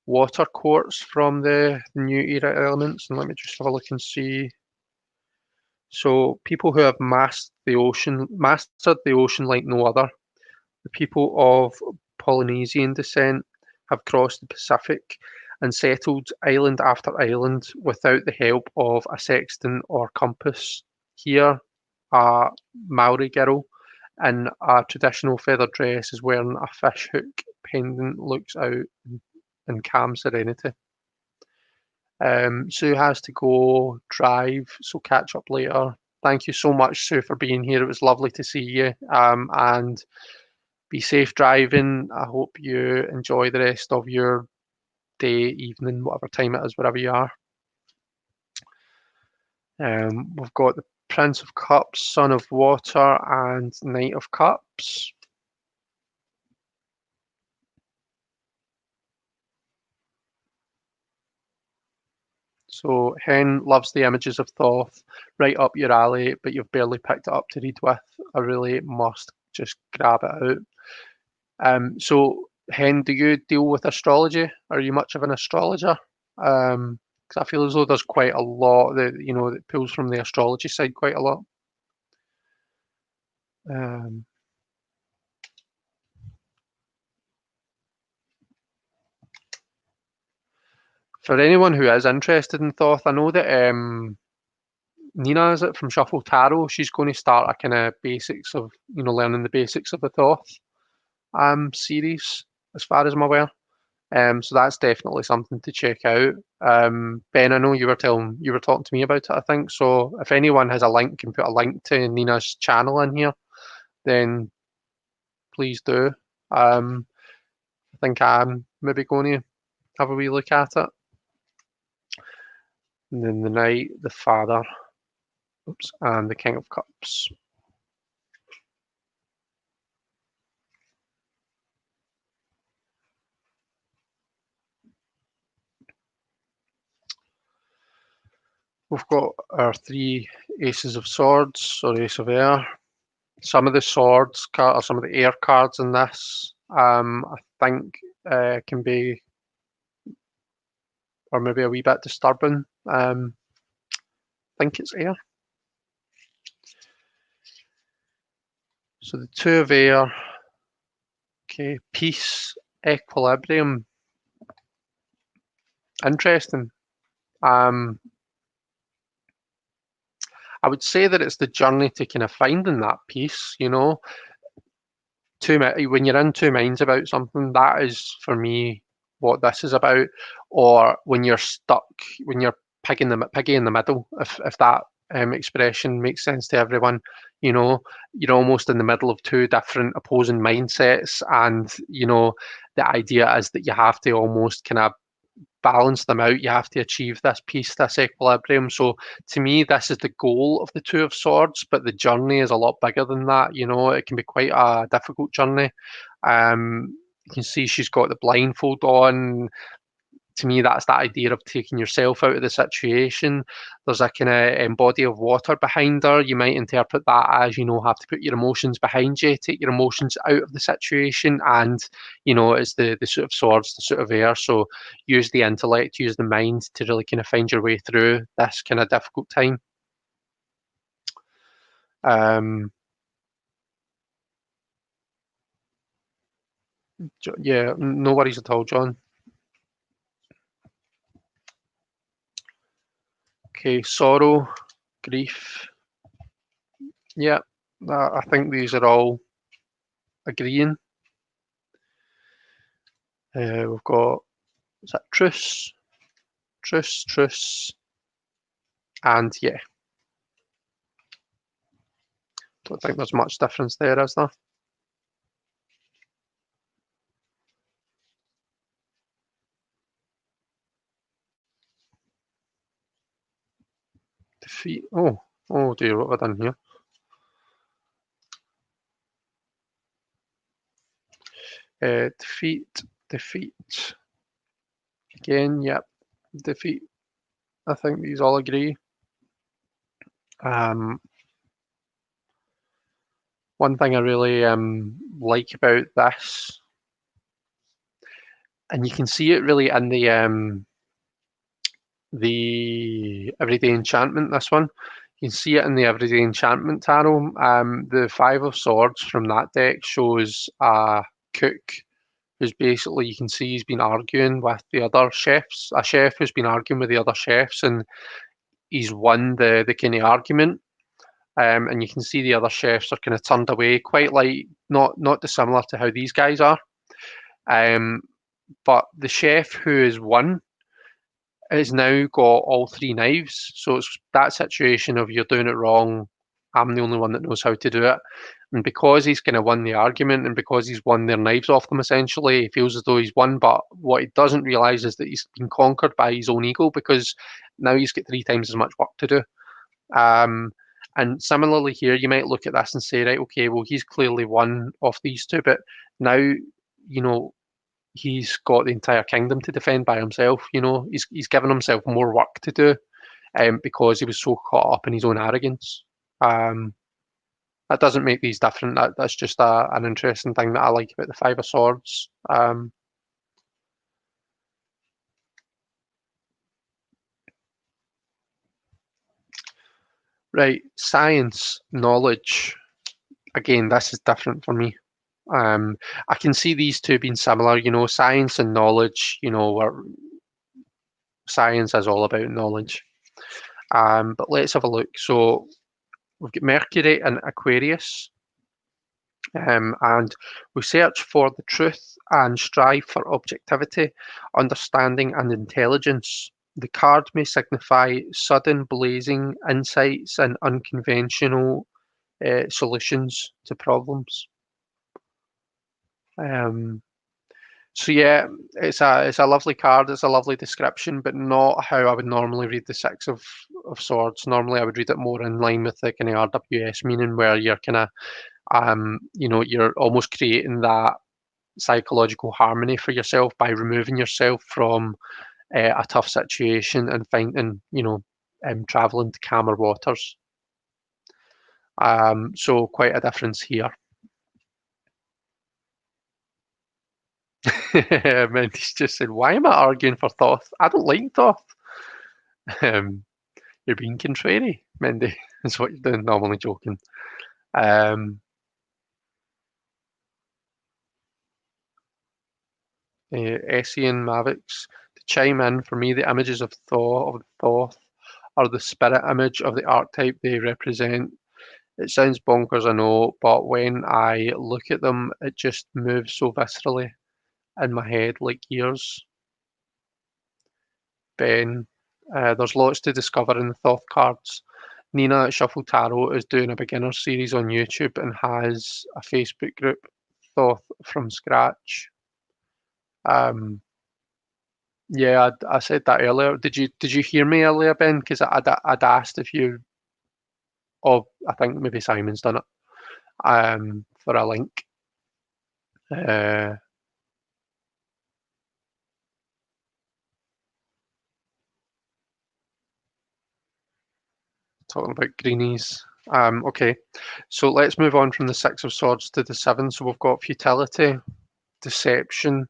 water quartz from the new era elements, and let me just have a look and see. So people who have mastered the ocean like no other. The people of Polynesian descent have crossed the Pacific and settled island after island without the help of a sextant or compass. Here, a Maori girl in a traditional feather dress is wearing a fish hook pendant, looks out in calm serenity. Sue has to go drive, so catch up later. Thank you so much, Sue, for being here. It was lovely to see you. And be safe driving. I hope you enjoy the rest of your day, evening, whatever time it is, wherever you are. We've got the Prince of Cups, Son of Water, and Knight of Cups. So Hen loves the images of Thoth, right up your alley, but you've barely picked it up to read with. I really must just grab it out. So Hen, do you deal with astrology? Are you much of an astrologer? Because I feel as though there's quite a lot that pulls from the astrology side quite a lot. Um, for anyone who is interested in Thoth, I know that Nina, is it, from Shuffle Tarot, she's going to start a kind of basics of, learning the basics of the Thoth series, as far as I'm aware. So that's definitely something to check out. Ben, I know you were talking to me about it, I think. So if anyone has a link, can put a link to Nina's channel in here, then please do. I think I'm maybe going to have a wee look at it. And then the Knight, the Father, and the King of Cups. We've got our three Aces of Swords, or Ace of Air. Some of the swords or some of the air cards in this, I think, can be, or maybe a wee bit disturbing. I think it's air. So the Two of Air, okay, peace, equilibrium, interesting. I would say that it's the journey to kind of finding that peace, when you're in two minds about something, that is for me what this is about. Or when you're stuck, when you're piggy in the middle, if that expression makes sense to everyone, you're almost in the middle of two different opposing mindsets, and the idea is that you have to almost kind of balance them out. You have to achieve this peace, this equilibrium. So to me, this is the goal of the Two of Swords, but the journey is a lot bigger than that. It can be quite a difficult journey. You can see she's got the blindfold on. to me, that's that idea of taking yourself out of the situation. There's a kind of body of water behind her. You might interpret that as, have to put your emotions behind you, take your emotions out of the situation, and, it's the suit of swords, the suit of air. So use the intellect, use the mind to really kind of find your way through this kind of difficult time. Yeah, no worries at all, John. Okay, sorrow, grief. Yeah, I think these are all agreeing. We've got, is that truce, truce, and yeah. Don't think there's much difference there, is there? Defeat. Oh dear, what have I done here? Defeat. Again, yep. Defeat. I think these all agree. One thing I really like about this, and you can see it really in the Everyday Enchantment, this one. You can see it in the Everyday Enchantment tarot. The Five of Swords from that deck shows a cook who's basically, you can see he's been arguing with the other chefs, a chef who's been arguing with the other chefs, and he's won the kind of argument. And you can see the other chefs are kind of turned away, quite like, not dissimilar to how these guys are. But the chef who has won has now got all three knives. So it's that situation of you're doing it wrong, I'm the only one that knows how to do it. And because he's kind of won the argument and because he's won their knives off them, essentially, he feels as though he's won. But what he doesn't realise is that he's been conquered by his own ego, because now he's got 3 times as much work to do. And similarly here, you might look at this and say, right, okay, well, he's clearly won off these two, but now, he's got the entire kingdom to defend by himself. He's given himself more work to do, because he was so caught up in his own arrogance. That doesn't make these different. That's just an interesting thing that I like about the Five of Swords. Right, science, knowledge. Again, this is different for me. I can see these two being similar. Science and knowledge. Where science is all about knowledge. But let's have a look. So we've got Mercury and Aquarius. And we search for the truth and strive for objectivity, understanding, and intelligence. The card may signify sudden, blazing insights and unconventional solutions to problems. So yeah, it's a lovely card. It's a lovely description, but not how I would normally read the Six of Swords. Normally, I would read it more in line with the kind of RWS meaning, where you're kind of you're almost creating that psychological harmony for yourself by removing yourself from a tough situation and finding, traveling to calmer waters. So quite a difference here. Mendy's just said, why am I arguing for Thoth? I don't like Thoth. You're being contrary, Mendy, is what you're doing. No, I'm only joking. Essien Mavics, to chime in, for me, the images of Thoth are the spirit image of the archetype they represent. It sounds bonkers, I know, but when I look at them, it just moves so viscerally in my head like ears. Ben, there's lots to discover in the Thoth cards. Nina at Shuffle Tarot is doing a beginner series on YouTube and has a Facebook group, Thoth from Scratch. Yeah, I said that earlier. Did you hear me earlier, Ben? Because I'd asked if you. Oh, I think maybe Simon's done it. For a link. Talking about greenies. Okay, so let's move on from the Six of Swords to the Seven. So we've got futility, deception.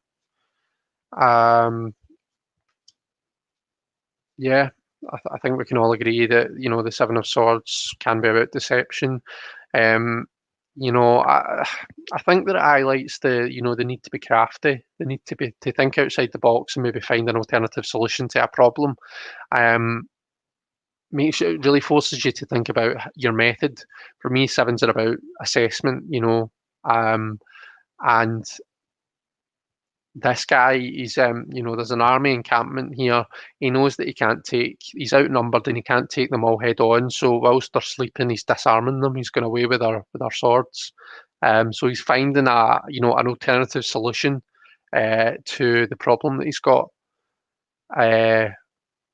Yeah, I think we can all agree that the Seven of Swords can be about deception. Um, I think that it highlights the need to be crafty, the need to think outside the box and maybe find an alternative solution to a problem. Um, it really forces you to think about your method. For me, sevens are about assessment, and this guy, there's an army encampment here. He knows that he's outnumbered and he can't take them all head on. So whilst they're sleeping, he's disarming them. He's going away with their swords. So he's finding an alternative solution to the problem that he's got,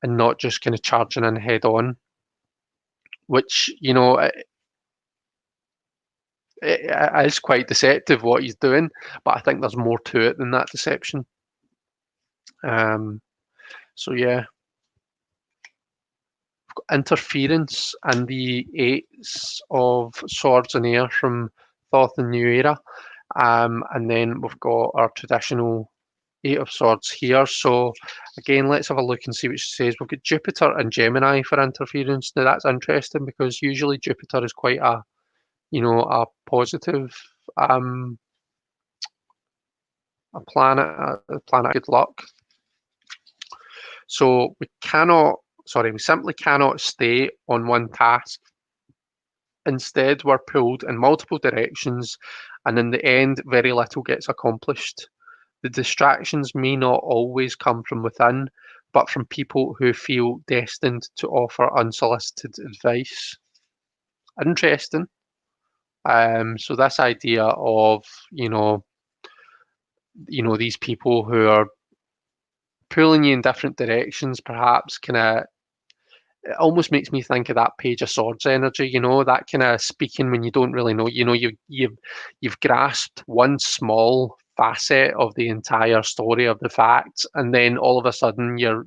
and not just kind of charging in head on, which, it is quite deceptive what he's doing, but I think there's more to it than that deception. So yeah, interference and the eights of swords and air from Thoth and New Era, and then we've got our traditional eight of swords here. So again, let's have a look and see what she says. We've got Jupiter and Gemini for interference. Now that's interesting because usually Jupiter is quite a positive a planet of good luck. So we simply cannot stay on one task. Instead, we're pulled in multiple directions, and in the end, very little gets accomplished. The distractions may not always come from within, but from people who feel destined to offer unsolicited advice. Interesting. So this idea of, these people who are pulling you in different directions, perhaps kind of, it almost makes me think of that Page of Swords energy, that kind of speaking when you don't really know, you've grasped one small facet of the entire story of the facts, and then all of a sudden you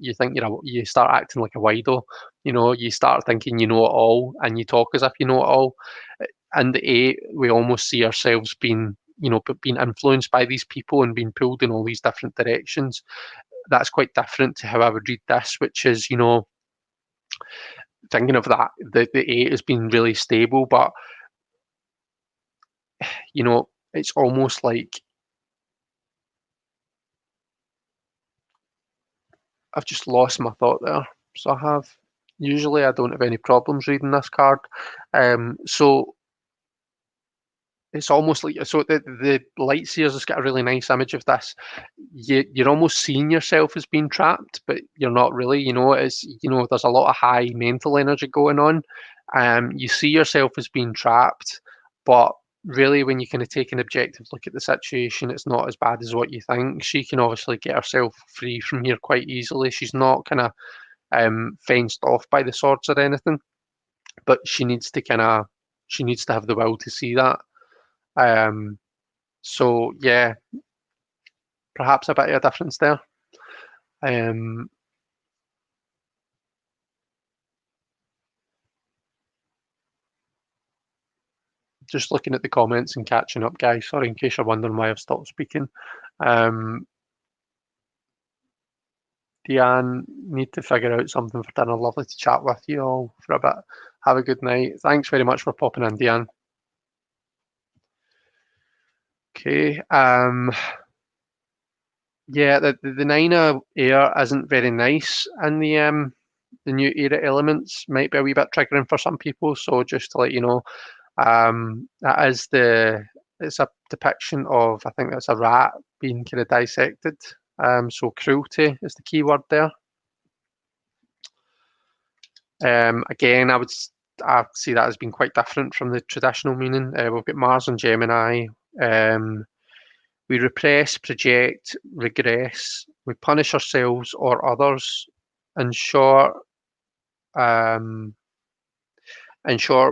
start acting like a wido, you start thinking you know it all, and you talk as if you know it all. And the eight, we almost see ourselves being influenced by these people and being pulled in all these different directions. That's quite different to how I would read this, which is, thinking of that, the eight has been really stable, but it's almost like I've just lost my thought there. So I have. Usually I don't have any problems reading this card. So it's almost like, so the light seers has got a really nice image of this. You're almost seeing yourself as being trapped, but you're not really. There's a lot of high mental energy going on. You see yourself as being trapped, but really, when you kind of take an objective look at the situation, it's not as bad as what you think. She can obviously get herself free from here quite easily. She's not kind of fenced off by the swords or anything, but she needs to have the will to see that. So yeah, perhaps a bit of a difference there. Just looking at the comments and catching up, guys. Sorry, in case you're wondering why I've stopped speaking. Deanne, need to figure out something for dinner. Lovely to chat with you all for a bit. Have a good night. Thanks very much for popping in, Deanne. Okay. Yeah, the Nine of Air isn't very nice, and the New Era elements might be a wee bit triggering for some people. So just to let you know, that is it's a depiction of, I think that's a rat being kind of dissected. So cruelty is the key word there. Again, I see that as being quite different from the traditional meaning. We've got Mars and Gemini. We repress, project, regress. We punish ourselves or others. In short,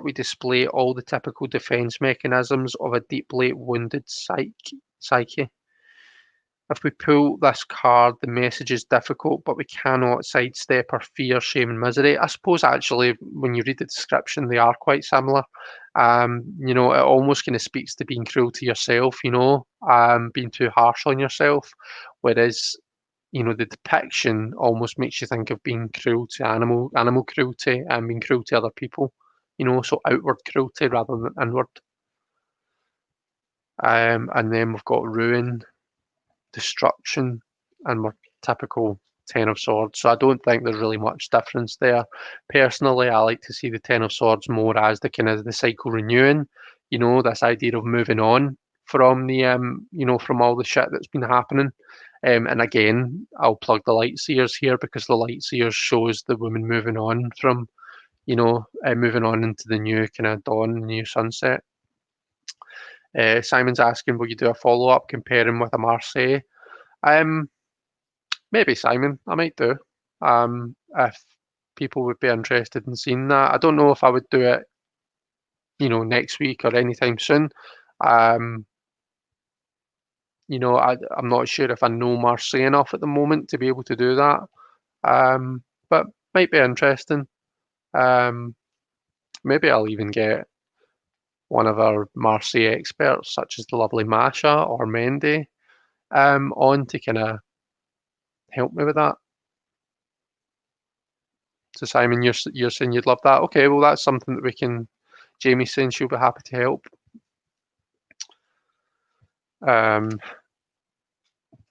we display all the typical defense mechanisms of a deeply wounded psyche. If we pull this card, the message is difficult, but we cannot sidestep our fear, shame, and misery. I suppose actually, when you read the description, they are quite similar. You know, it almost kind of speaks to being cruel to yourself, you know, being too harsh on yourself. Whereas, you know, the depiction almost makes you think of being cruel to animal cruelty and being cruel to other people, you know, so outward cruelty rather than inward. And then we've got ruin, destruction, and more typical Ten of Swords. So I don't think there's really much difference there. Personally, I like to see the Ten of Swords more as the kind of the cycle renewing, you know, this idea of moving on from the you know, from all the shit that's been happening. And again, I'll plug the Light Seers here because the Light Seers shows the woman moving on from, you know, moving on into the new kind of dawn, the new sunset. Simon's asking, will you do a follow-up comparing with a Marseille? Maybe Simon, I might do. If people would be interested in seeing that. I don't know if I would do it, you know, next week or anytime soon. You know, I'm not sure if I know Marseille enough at the moment to be able to do that. But might be interesting. Maybe I'll even get one of our Marseille experts, such as the lovely Masha or Mendy, on to kind of help me with that. So Simon, you're saying you'd love that? Okay, well that's something that we can. Jamie's saying she'll be happy to help.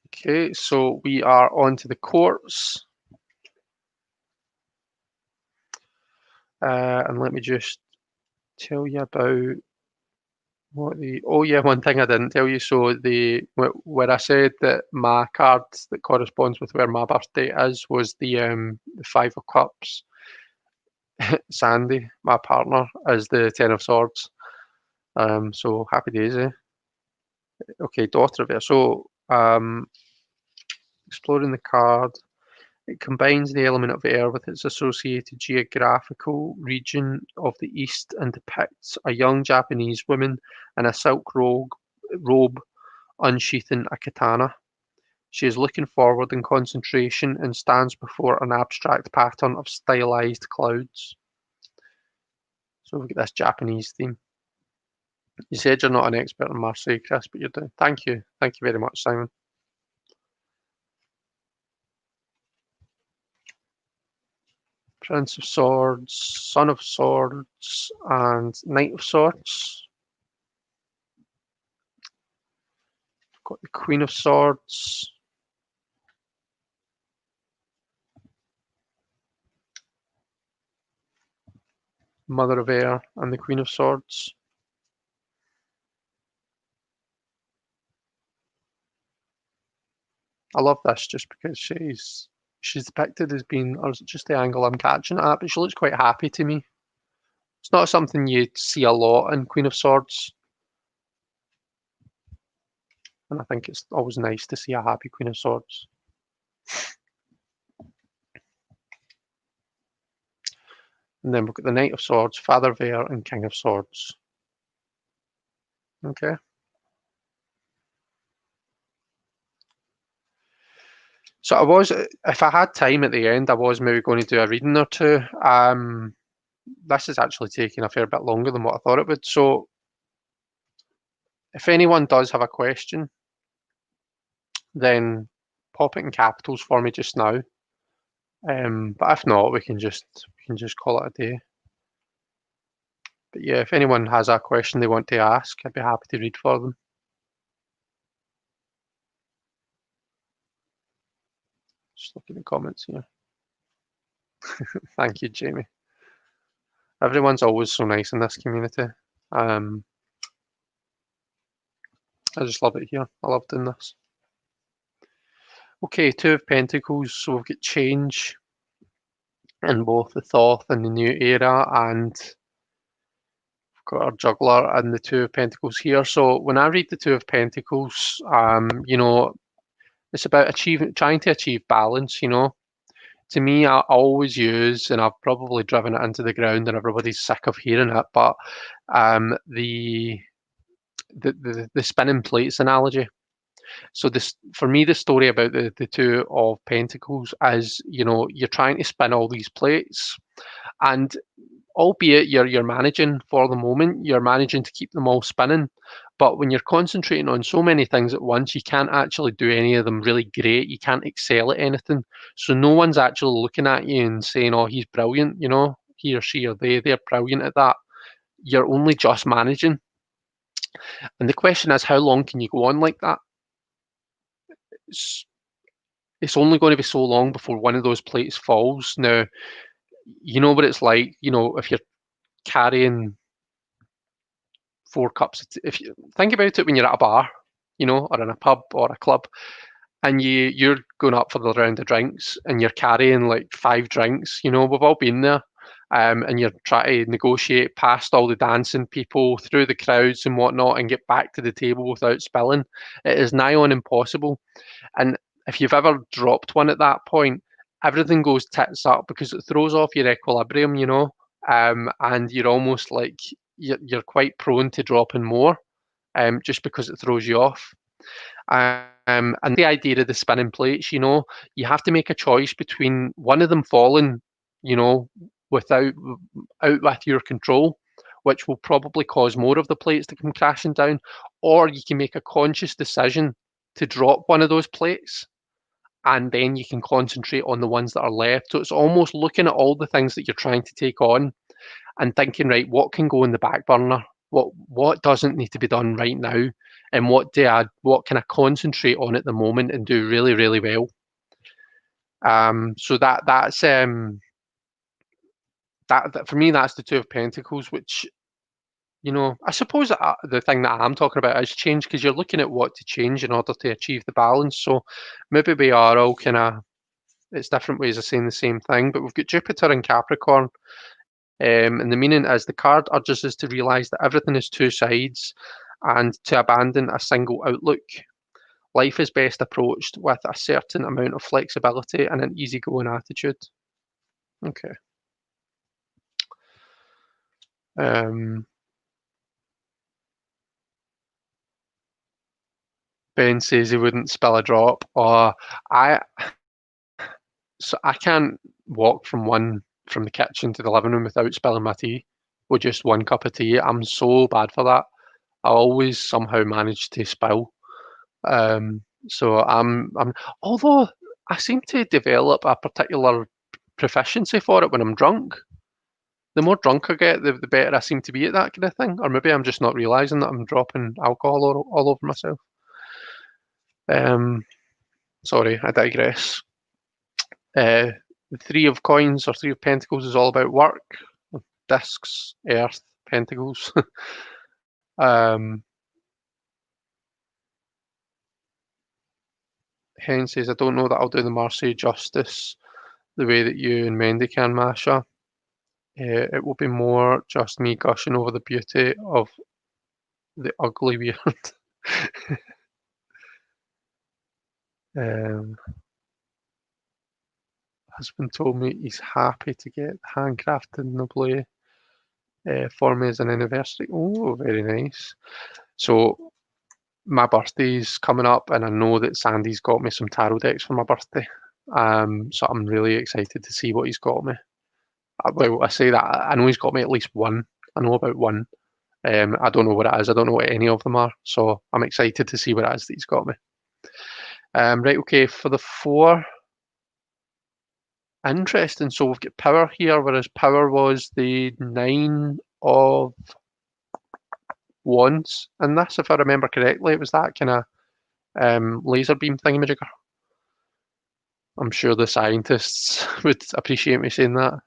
Okay, so we are on to the courts. And let me just tell you about what the. Oh yeah, one thing I didn't tell you. So where I said that my card that corresponds with where my birthday is was the Five of Cups. Sandy, my partner, is the Ten of Swords. So happy days, eh? Okay, daughter of air. So exploring the card. It combines the element of air with its associated geographical region of the East and depicts a young Japanese woman in a silk robe unsheathing a katana. She is looking forward in concentration and stands before an abstract pattern of stylized clouds. So we've got this Japanese theme. You said you're not an expert in Marseille, Chris, but you're doing. Thank you. Thank you very much, Simon. Prince of Swords, Son of Swords, and Knight of Swords. Got the Queen of Swords. Mother of Air, and the Queen of Swords. I love this just because she's depicted as being, or is it just the angle I'm catching at, but she looks quite happy to me. It's not something you see a lot in Queen of Swords. And I think it's always nice to see a happy Queen of Swords. And then we've got the Knight of Swords, Father of Air, and King of Swords. Okay. So I was, if I had time at the end, I was maybe going to do a reading or two. This is actually taking a fair bit longer than what I thought it would. So if anyone does have a question, then pop it in capitals for me just now. But if not, we can just call it a day. But yeah, if anyone has a question they want to ask, I'd be happy to read for them. Just look at the comments here. Thank you, Jamie. Everyone's always so nice in this community. I just love it here. I love doing this. Okay, Two of Pentacles. So we've got change in both the Thoth and the New Era, and we've got our Juggler and the Two of Pentacles here. So when I read the Two of Pentacles, you know, it's about trying to achieve balance, you know. To me, I always use, and I've probably driven it into the ground and everybody's sick of hearing it, but the spinning plates analogy. So this, for me, the story about the Two of Pentacles is, you're trying to spin all these plates, and albeit you're managing for the moment, you're managing to keep them all spinning. But when you're concentrating on so many things at once, you can't actually do any of them really great. You can't excel at anything. So no one's actually looking at you and saying, "Oh, he's brilliant," he or she or they're brilliant at that. You're only just managing. And the question is, how long can you go on like that? It's only going to be so long before one of those plates falls. Now, you know what it's like, if you're carrying 4 cups if you think about it, when you're at a bar, or in a pub or a club, and you're going up for the round of drinks and you're carrying like 5 drinks, we've all been there. And you're trying to negotiate past all the dancing people, through the crowds and whatnot, and get back to the table without spilling. It is nigh on impossible. And if you've ever dropped one at that point, everything goes tits up because it throws off your equilibrium, and you're almost like you're quite prone to dropping more, just because it throws you off. And the idea of the spinning plates, you have to make a choice between one of them falling, without out with your control, which will probably cause more of the plates to come crashing down, or you can make a conscious decision to drop one of those plates, and then you can concentrate on the ones that are left. So it's almost looking at all the things that you're trying to take on and thinking, right, what can go in the back burner? What doesn't need to be done right now? And what can I concentrate on at the moment and do really, really well? So that's that for me, that's the Two of Pentacles, which, I suppose that the thing that I'm talking about is change, because you're looking at what to change in order to achieve the balance. So maybe we are all kind of, it's different ways of saying the same thing, but we've got Jupiter in Capricorn. And the meaning is, the card urges us to realize that everything is two sides and to abandon a single outlook. Life is best approached with a certain amount of flexibility and an easygoing attitude. Okay. Ben says he wouldn't spill a drop. So I can't walk from the kitchen to the living room without spilling my tea with just 1 cup of tea. I'm so bad for that. I always somehow manage to spill. So although I seem to develop a particular proficiency for it when I'm drunk. The more drunk I get, the better I seem to be at that kind of thing. Or maybe I'm just not realizing that I'm dropping alcohol all over myself. Sorry, I digress. The Three of Coins or Three of Pentacles is all about work. Discs, Earth, Pentacles. Hen says, I don't know that I'll do the Marseille justice the way that you and Mendy can, Masha. It will be more just me gushing over the beauty of the ugly weird. Husband told me he's happy to get handcrafted Noblet for me as an anniversary. Oh, very nice. So my birthday's coming up, and I know that Sandy's got me some tarot decks for my birthday. So I'm really excited to see what he's got me. Well, I say that, I know he's got me at least one. I know about one. I don't know what it is. I don't know what any of them are. So I'm excited to see what it is that he's got me. Right, okay, for the 4. Interesting. So we've got power here, whereas power was the 9 of Wands. And this, if I remember correctly, it was that kind of laser beam thingamajigger. I'm sure the scientists would appreciate me saying that.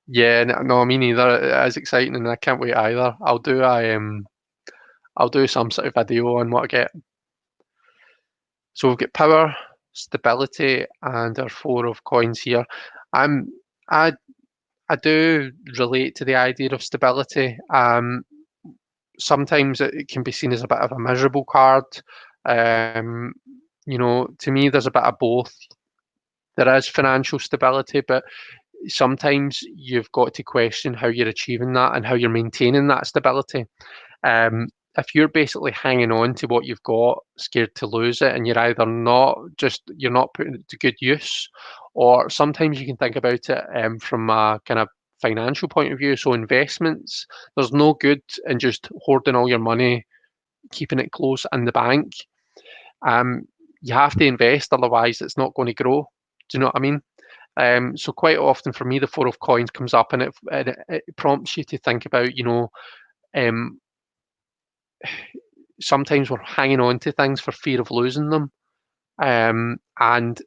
Yeah, no, me neither. It is exciting, and I can't wait either. I'll do some sort of video on what I get. So we've got power, stability, and our 4 of coins here. I do relate to the idea of stability. Sometimes it can be seen as a bit of a miserable card. To me, there's a bit of both. There is financial stability, but sometimes you've got to question how you're achieving that and how you're maintaining that stability. if you're basically hanging on to what you've got, scared to lose it, and you're not putting it to good use, or sometimes you can think about it from a kind of financial point of view. So investments, there's no good in just hoarding all your money, keeping it close in the bank. Um, you have to invest, otherwise it's not going to grow. Do you know what I mean? So quite often for me, the Four of Coins comes up, and it prompts you to think about, um, sometimes we're hanging on to things for fear of losing them. And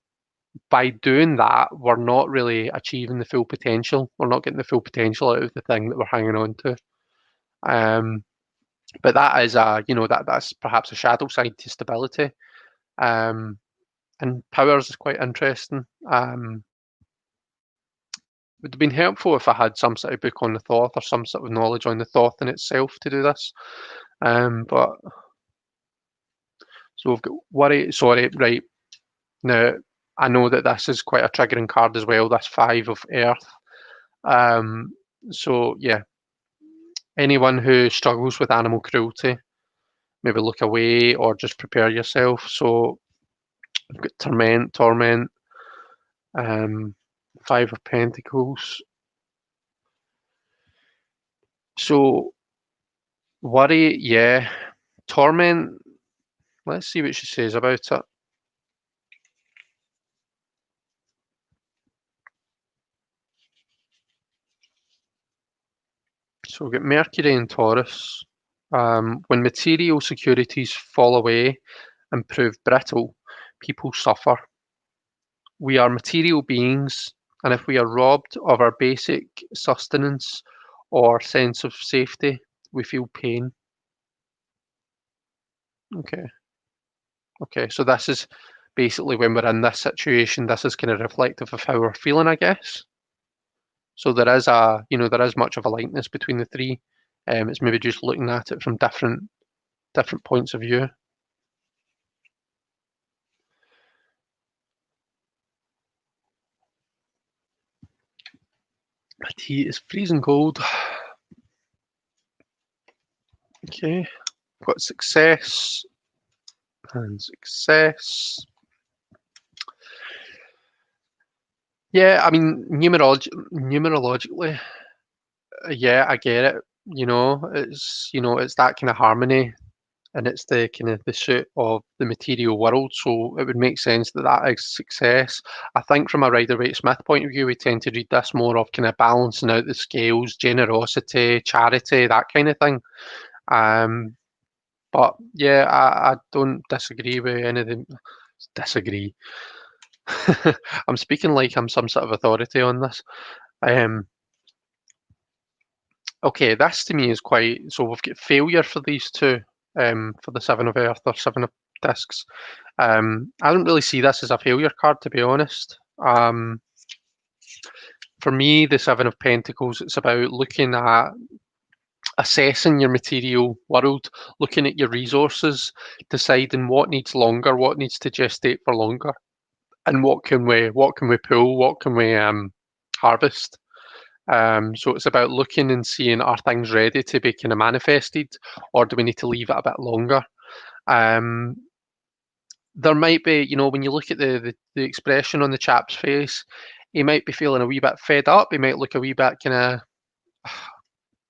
by doing that, we're not really achieving the full potential. We're not getting the full potential out of the thing that we're hanging on to. Um, but that is that's perhaps a shadow side to stability. And powers is quite interesting. Would have been helpful if I had some sort of book on the Thoth or some sort of knowledge on the Thoth in itself to do this. But so we've got worry. Sorry, right now I know that this is quite a triggering card as well. This Five of Earth. So yeah, anyone who struggles with animal cruelty, maybe look away or just prepare yourself. So we've got torment, Five of Pentacles. So worry, yeah, torment. Let's see what she says about it. So we've got Mercury and Taurus. When material securities fall away and prove brittle, people suffer. We are material beings, and if we are robbed of our basic sustenance or sense of safety, we feel pain. Okay. Okay, so this is basically when we're in this situation, this is kind of reflective of how we're feeling, I guess. So there is much of a likeness between the three. It's maybe just looking at it from different points of view. My tea is freezing cold. Okay, got success and success. Yeah, I mean, numerologically, yeah, I get it. It's that kind of harmony, and it's the kind of the suit of the material world. So it would make sense that that is success. I think from a Rider Waite Smith point of view, we tend to read this more of kind of balancing out the scales, generosity, charity, that kind of thing. Um, but yeah, I don't disagree with anything. Disagree. I'm speaking like I'm some sort of authority on this. Um, okay, this to me is quite. So we've got failure for these two. For the Seven of Earth or Seven of Discs. I don't really see this as a failure card, to be honest. For me, the Seven of Pentacles, it's about looking at assessing your material world, looking at your resources, deciding what needs longer, what needs to gestate for longer, and what can we pull, what can we harvest. So it's about looking and seeing, are things ready to be kind of manifested, or do we need to leave it a bit longer? Um, there might be, when you look at the expression on the chap's face, he might be feeling a wee bit fed up. He might look a wee bit kind of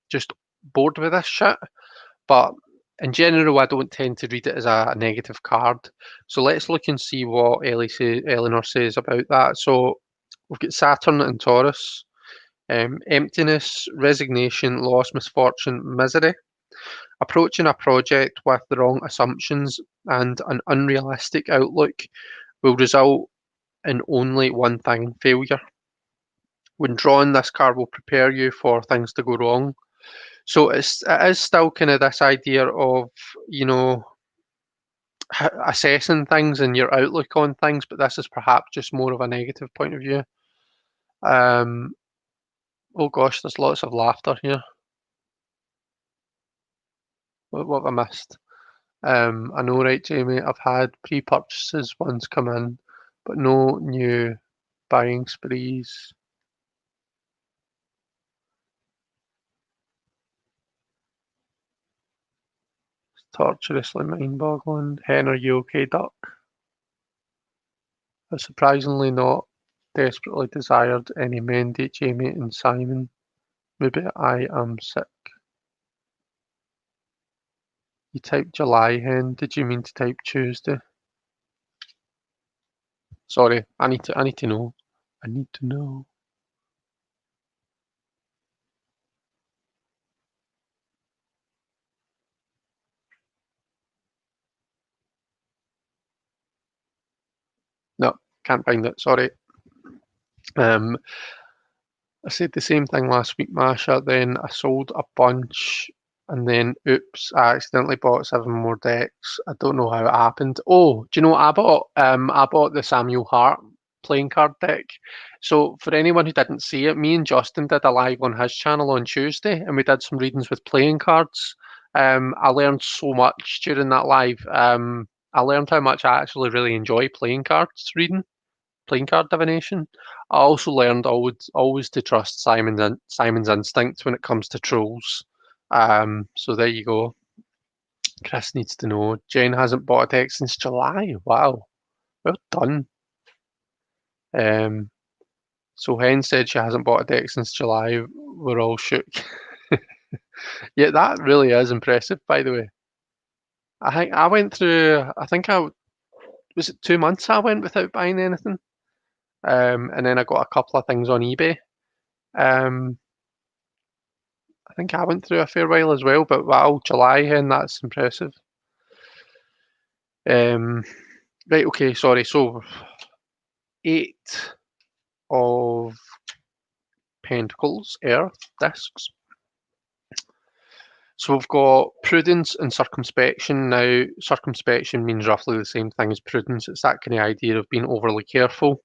just bored with this shit. But in general, I don't tend to read it as a negative card. So let's look and see what Eleanor says about that. So we've got Saturn and Taurus. Emptiness, resignation, loss, misfortune, misery. Approaching a project with the wrong assumptions and an unrealistic outlook will result in only one thing: failure. When drawn, this card will prepare you for things to go wrong. So it is still kind of this idea of, you know, assessing things and your outlook on things, but this is perhaps just more of a negative point of view. Um, oh gosh, there's lots of laughter here. What have I missed? I know, right, Jamie, I've had pre-purchases once come in, but no new buying sprees. torturously mind-boggling. Hen, are you okay, duck? But surprisingly not. Desperately desired any Mendy, Jamie and Simon. Maybe I am sick. You typed July, Hen. Did you mean to type Tuesday? Sorry, I need to know. I need to know. No, can't find it, sorry. I said the same thing last week, Masha. Then I sold a bunch, and then oops, I accidentally bought 7 more decks. I don't know how it happened. Oh, do you know what I bought? I bought the Samuel Hart playing card deck. So for anyone who didn't see it, me and Justin did a live on his channel on Tuesday, and we did some readings with playing cards. I learned so much during that live. I learned how much I actually really enjoy playing cards reading. Playing card divination. I also learned always to trust Simon's instinct when it comes to trolls. So there you go. Chris needs to know. Jen hasn't bought a deck since July. Wow, well done. So Hen said she hasn't bought a deck since July. We're all shook. Yeah, that really is impressive, by the way. I think I went through. I think I was it 2 months I went without buying anything. And then I got a couple of things on eBay. Um, I think I went through a fair while as well, but wow, July hen, that's impressive. Right, okay, sorry. So 8 of Pentacles, Earth, discs. So we've got prudence and circumspection. Now, circumspection means roughly the same thing as prudence. It's that kind of idea of being overly careful.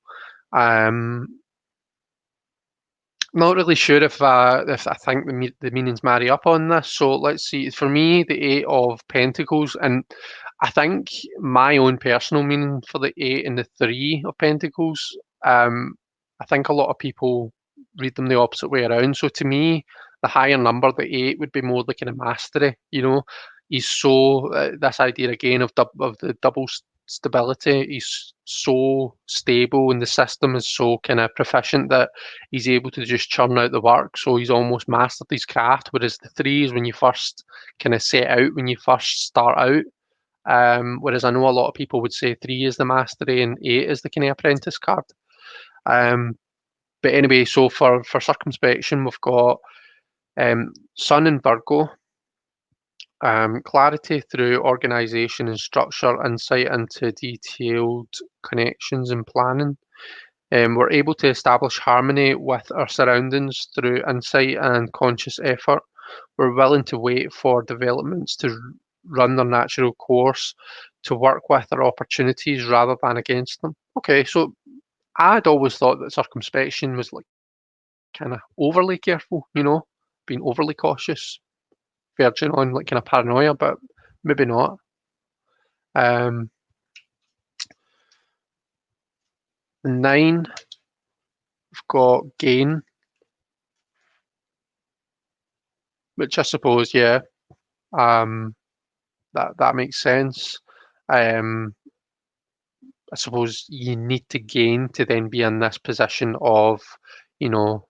Not really sure if I think the meanings marry up on this. So let's see. For me, the 8 of Pentacles, and I think my own personal meaning for the 8 and the 3 of Pentacles. I think a lot of people read them the opposite way around. So to me, the higher number, the 8, would be more the kind of mastery. You know, he's so this idea again of the double stability. He's so stable, and the system is so kind of proficient that he's able to just churn out the work. So he's almost mastered his craft. Whereas the 3 is when you first kind of set out, when you first start out. Whereas I know a lot of people would say 3 is the mastery and 8 is the kind of apprentice card. But anyway, so for circumspection, we've got Sun in Virgo. Clarity through organisation and structure, insight into detailed connections and planning. We're able to establish harmony with our surroundings through insight and conscious effort. We're willing to wait for developments to run their natural course, to work with our opportunities rather than against them. Okay, so I'd always thought that circumspection was like kind of overly careful, you know, being overly cautious, verging on like kind of paranoia, but maybe not. 9, we've got gain, which I suppose, yeah, that makes sense. I suppose you need to gain to then be in this position of, you know,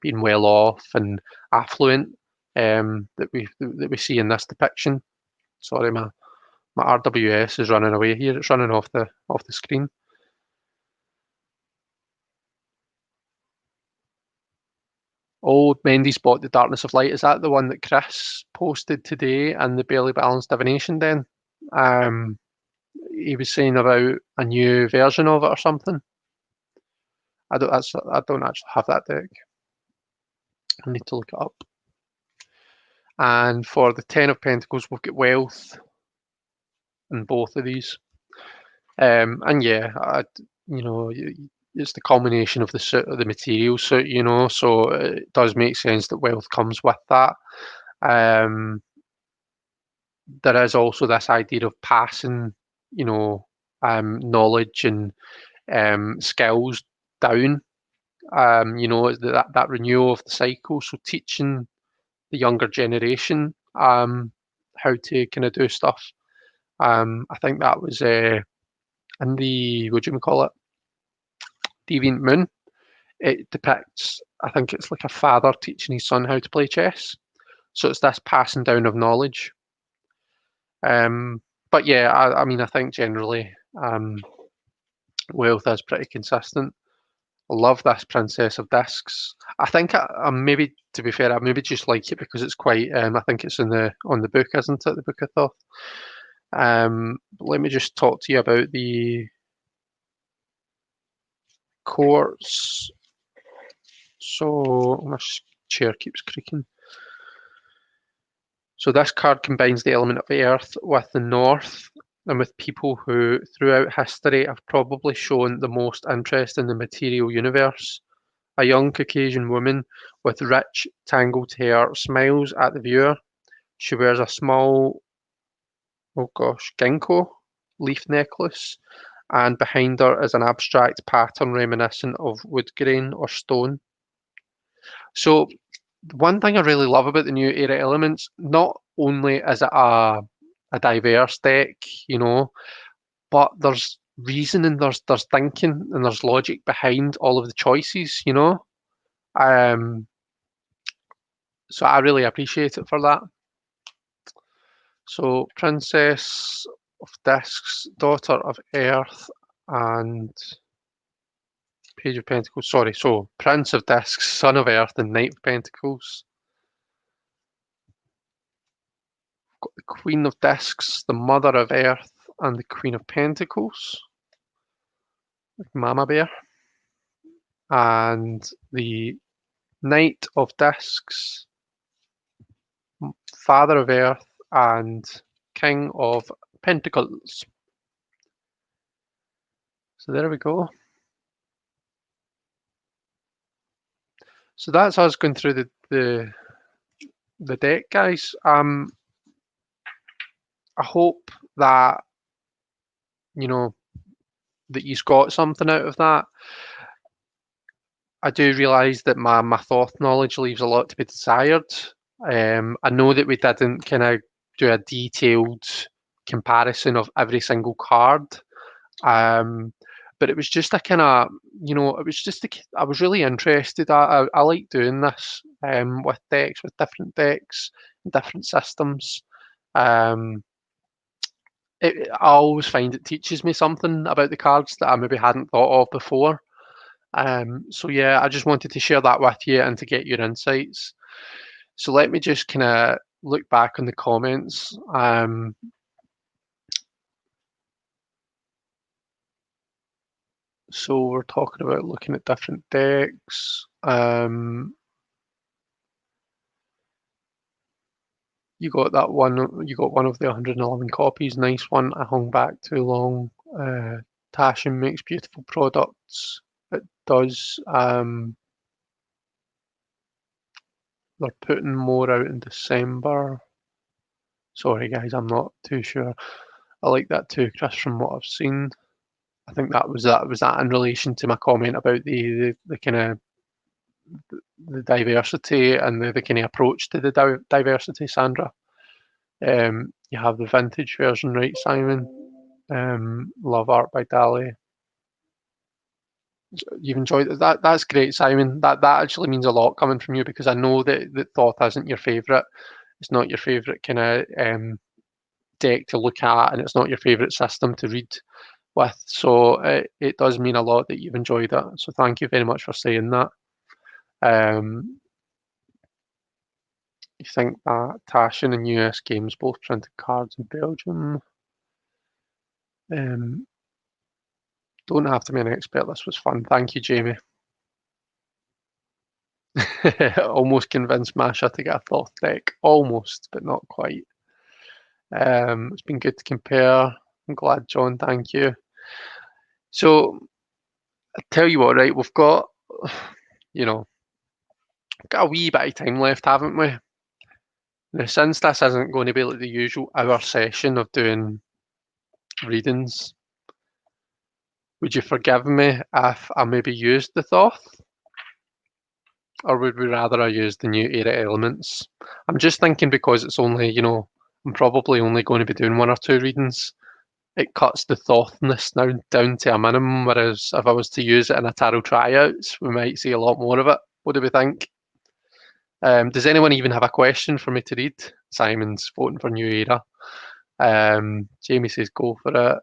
being well off and affluent, that we see in this depiction. Sorry, my RWS is running away here. It's running off the screen. Oh, Mendy Spot, the Darkness of Light. Is that the one that Chris posted today in the Barely Balanced Divination then? He was saying about a new version of it or something. I don't actually have that deck. I need to look it up. And for the 10 of Pentacles, we've got Wealth in both of these. And yeah, you know, it's the combination of the material suit, you know, so it does make sense that wealth comes with that. There is also this idea of passing, you know, knowledge and skills down. You know, that renewal of the cycle. So teaching the younger generation how to kind of do stuff. I think that was in the, what do you call it, Deviant Moon. It depicts, I think it's like a father teaching his son how to play chess. So it's this passing down of knowledge. But yeah, I mean, I think generally wealth is pretty consistent. I love this Princess of Discs. I think I maybe, to be fair, I maybe just like it because it's quite. I think it's on the book, isn't it? The Book of Thoth. Let me just talk to you about the courts. So my chair keeps creaking. So this card combines the element of earth with the north and with people who, throughout history, have probably shown the most interest in the material universe. A young Caucasian woman with rich, tangled hair smiles at the viewer. She wears a small, oh gosh, ginkgo leaf necklace, and behind her is an abstract pattern reminiscent of wood grain or stone. So one thing I really love about the new era elements, not only is it a diverse deck, but there's reasoning, there's thinking, and there's logic behind all of the choices, So I really appreciate it for that. So Princess of Discs, Daughter of Earth, and Page of Pentacles. Sorry, so Prince of Discs, Son of Earth, and Knight of Pentacles. Got the Queen of Discs, the Mother of Earth, and the Queen of Pentacles, like Mama Bear. And the Knight of Discs, Father of Earth, and King of Pentacles. So there we go. So that's us going through the deck, guys. I hope that that you've got something out of that. I do realise that my Thoth knowledge leaves a lot to be desired. I know that we didn't kind of do a detailed comparison of every single card, but it was just a kind of, it was just I was really interested. I like doing this with decks, with different decks, different systems. I always find it teaches me something about the cards that I maybe hadn't thought of before. So yeah, I just wanted to share that with you and to get your insights. So let me just kind of look back on the comments. So we're talking about looking at different decks. You got that one. You got one of the 111 copies. Nice one. I hung back too long. Tashin makes beautiful products. It does. They're putting more out in December. Sorry, guys, I'm not too sure. I like that too, Chris, from what I've seen. I think that was that in relation to my comment about the kind of the diversity and the kind of approach to the diversity, Sandra. You have the vintage version, right, Simon? Love Art by Dali. You've enjoyed it. That's great, Simon. That actually means a lot coming from you because I know that Thoth isn't your favourite. It's not your favourite kind of deck to look at, and it's not your favourite system to read with. So it does mean a lot that you've enjoyed it. So thank you very much for saying that. You think that Tashin and US Games both printed cards in Belgium? Don't have to be an expert. This was fun. Thank you, Jamie. Almost convinced Masha to get a Thoth deck. Almost, but not quite. It's been good to compare. I'm glad, John. Thank you. So, I tell you what, right? We've got, got a wee bit of time left, haven't we? Now, since this isn't going to be like the usual hour session of doing readings, would you forgive me if I maybe used the Thoth? Or would we rather I use the new era elements? I'm just thinking because it's only, I'm probably only going to be doing 1 or 2 readings. It cuts the Thothness down to a minimum, whereas if I was to use it in a tarot tryouts, we might see a lot more of it. What do we think? Does anyone even have a question for me to read? Simon's voting for New Era. Jamie says go for it.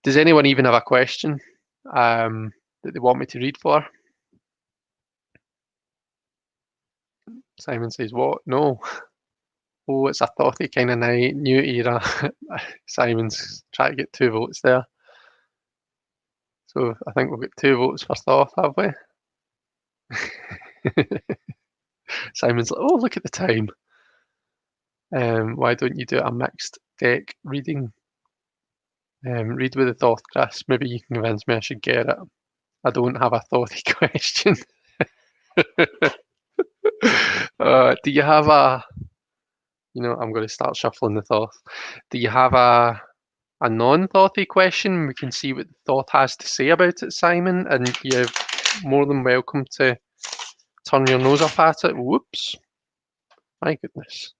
Does anyone even have a question that they want me to read for? Simon says what? No. Oh, it's a Thothy kind of night. New Era. Simon's trying to get 2 votes there. So I think we've got 2 votes for Thoth, have we? Simon's like, oh, look at the time. Why don't you do a mixed deck reading? Read with the Thoth, Chris. Maybe you can convince me I should get it. I don't have a Thothy question. Do you have a... I'm going to start shuffling the Thoth. Do you have a non-Thothy question? We can see what the Thoth has to say about it, Simon, and you're more than welcome to turn your nose up at it. Whoops. My goodness.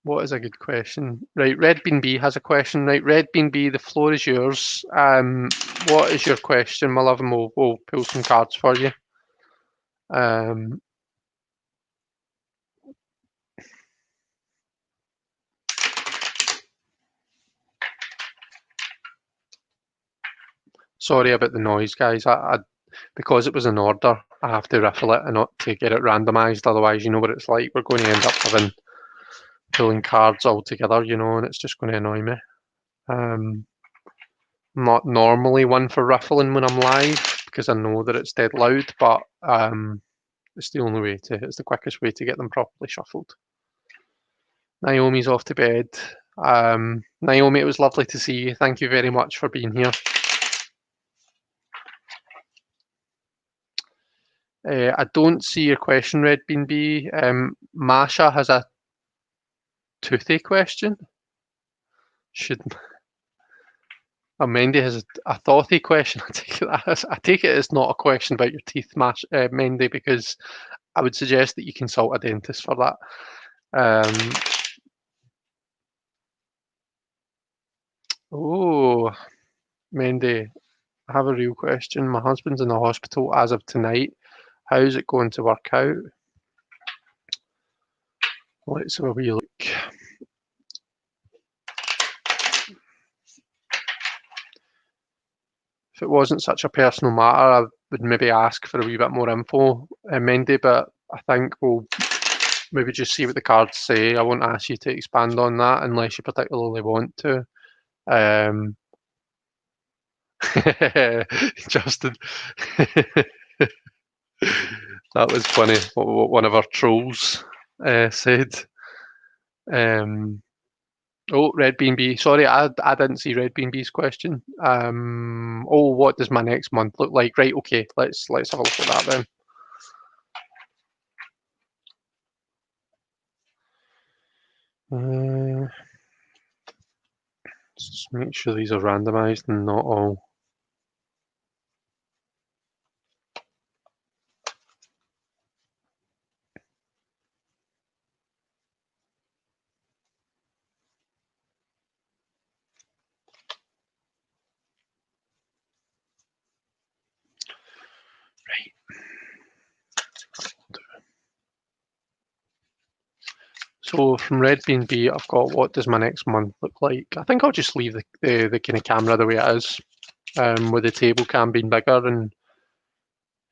What is a good question? Right, Red Bean B has a question. Right, Red Bean B, the floor is yours. What is your question, my love? And we'll pull some cards for you. Sorry about the noise, guys. Because it was in order, I have to riffle it and not to get it randomised. Otherwise, you know what it's like. We're going to end up pulling cards all together, and it's just going to annoy me. Not normally one for riffling when I'm live because I know that it's dead loud, but it's the only way it's the quickest way to get them properly shuffled. Naomi's off to bed. Naomi, it was lovely to see you. Thank you very much for being here. I don't see your question, Red Bean B. Masha has a toothy question. Mendy has a thoughty question. I take it it's not a question about your teeth, Mendy, because I would suggest that you consult a dentist for that. Oh, Mendy, I have a real question. My husband's in the hospital as of tonight. How's it going to work out? Let's have a wee look. If it wasn't such a personal matter, I would maybe ask for a wee bit more info, Mendy, but I think we'll maybe just see what the cards say. I won't ask you to expand on that unless you particularly want to. Justin. That was funny, what one of our trolls said. Oh, Red Bean B. Sorry, I didn't see Red Bean B's question. What does my next month look like? Right, okay, let's have a look at that then. Just make sure these are randomized and not all. Right. So from Red Bean B, I've got what does my next month look like? I think I'll just leave the kind of camera the way it is, with the table cam being bigger and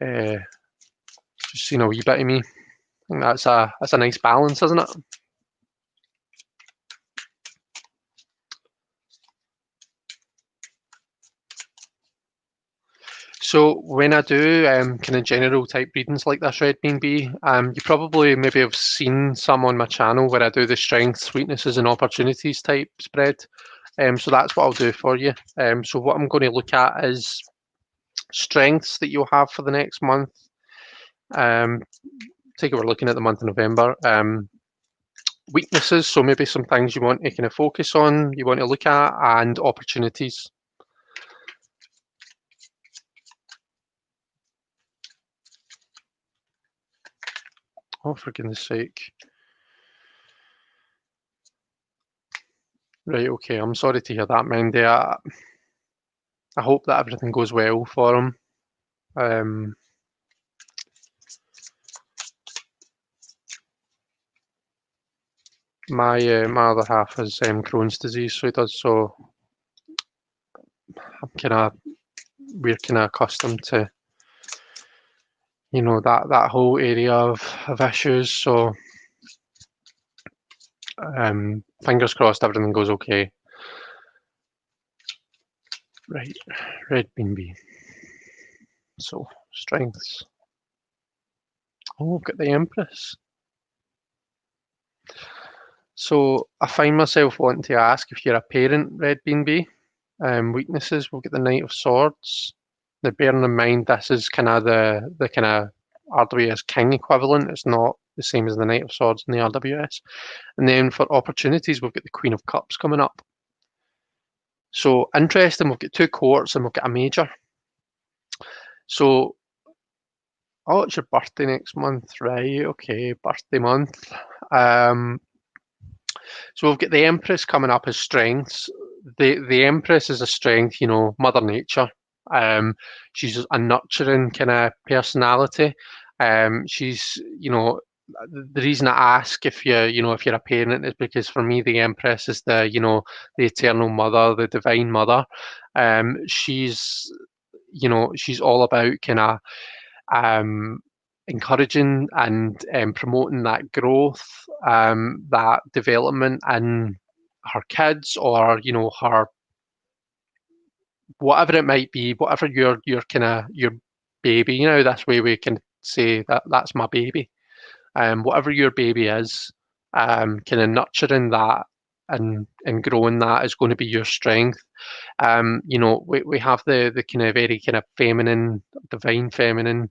just seeing a wee bit of me. I think that's a nice balance, isn't it? So when I do kind of general type readings like this, Red Bean B, you probably maybe have seen some on my channel where I do the strengths, weaknesses and opportunities type spread. So that's what I'll do for you. So what I'm going to look at is strengths that you'll have for the next month. Take it we're looking at the month of November. Weaknesses, so maybe some things you want to kind of focus on, you want to look at, and opportunities. Oh, for goodness sake. Right, okay, I'm sorry to hear that, Mandy. I hope that everything goes well for him. My other half has Crohn's disease, so he does. So we're kind of accustomed to, that whole area of issues. So fingers crossed everything goes okay. Right, red bean B. So strengths. Oh, we've got the Empress. So I find myself wanting to ask if you're a parent, red bean B. Weaknesses, we'll get the Knight of Swords. Now, bearing in mind this is kind of the kind of RWS King equivalent. It's not the same as the Knight of Swords in the RWS. And then for opportunities, we've got the Queen of Cups coming up. So interesting, we've got 2 courts and we've got a major. So, oh, it's your birthday next month, right? Okay, birthday month. So we've got the Empress coming up as strengths. The Empress is a strength, Mother Nature. She's a nurturing kind of personality. She's, the reason I ask if if you're a parent is because for me the Empress is the eternal mother, the divine mother. She's she's all about kind of encouraging and promoting that growth, that development in her kids, or her, whatever it might be, whatever your kind of your baby. This way we can say that that's my baby. Whatever your baby is, kind of nurturing that and growing that is going to be your strength. We have the kind of very kind of feminine, divine feminine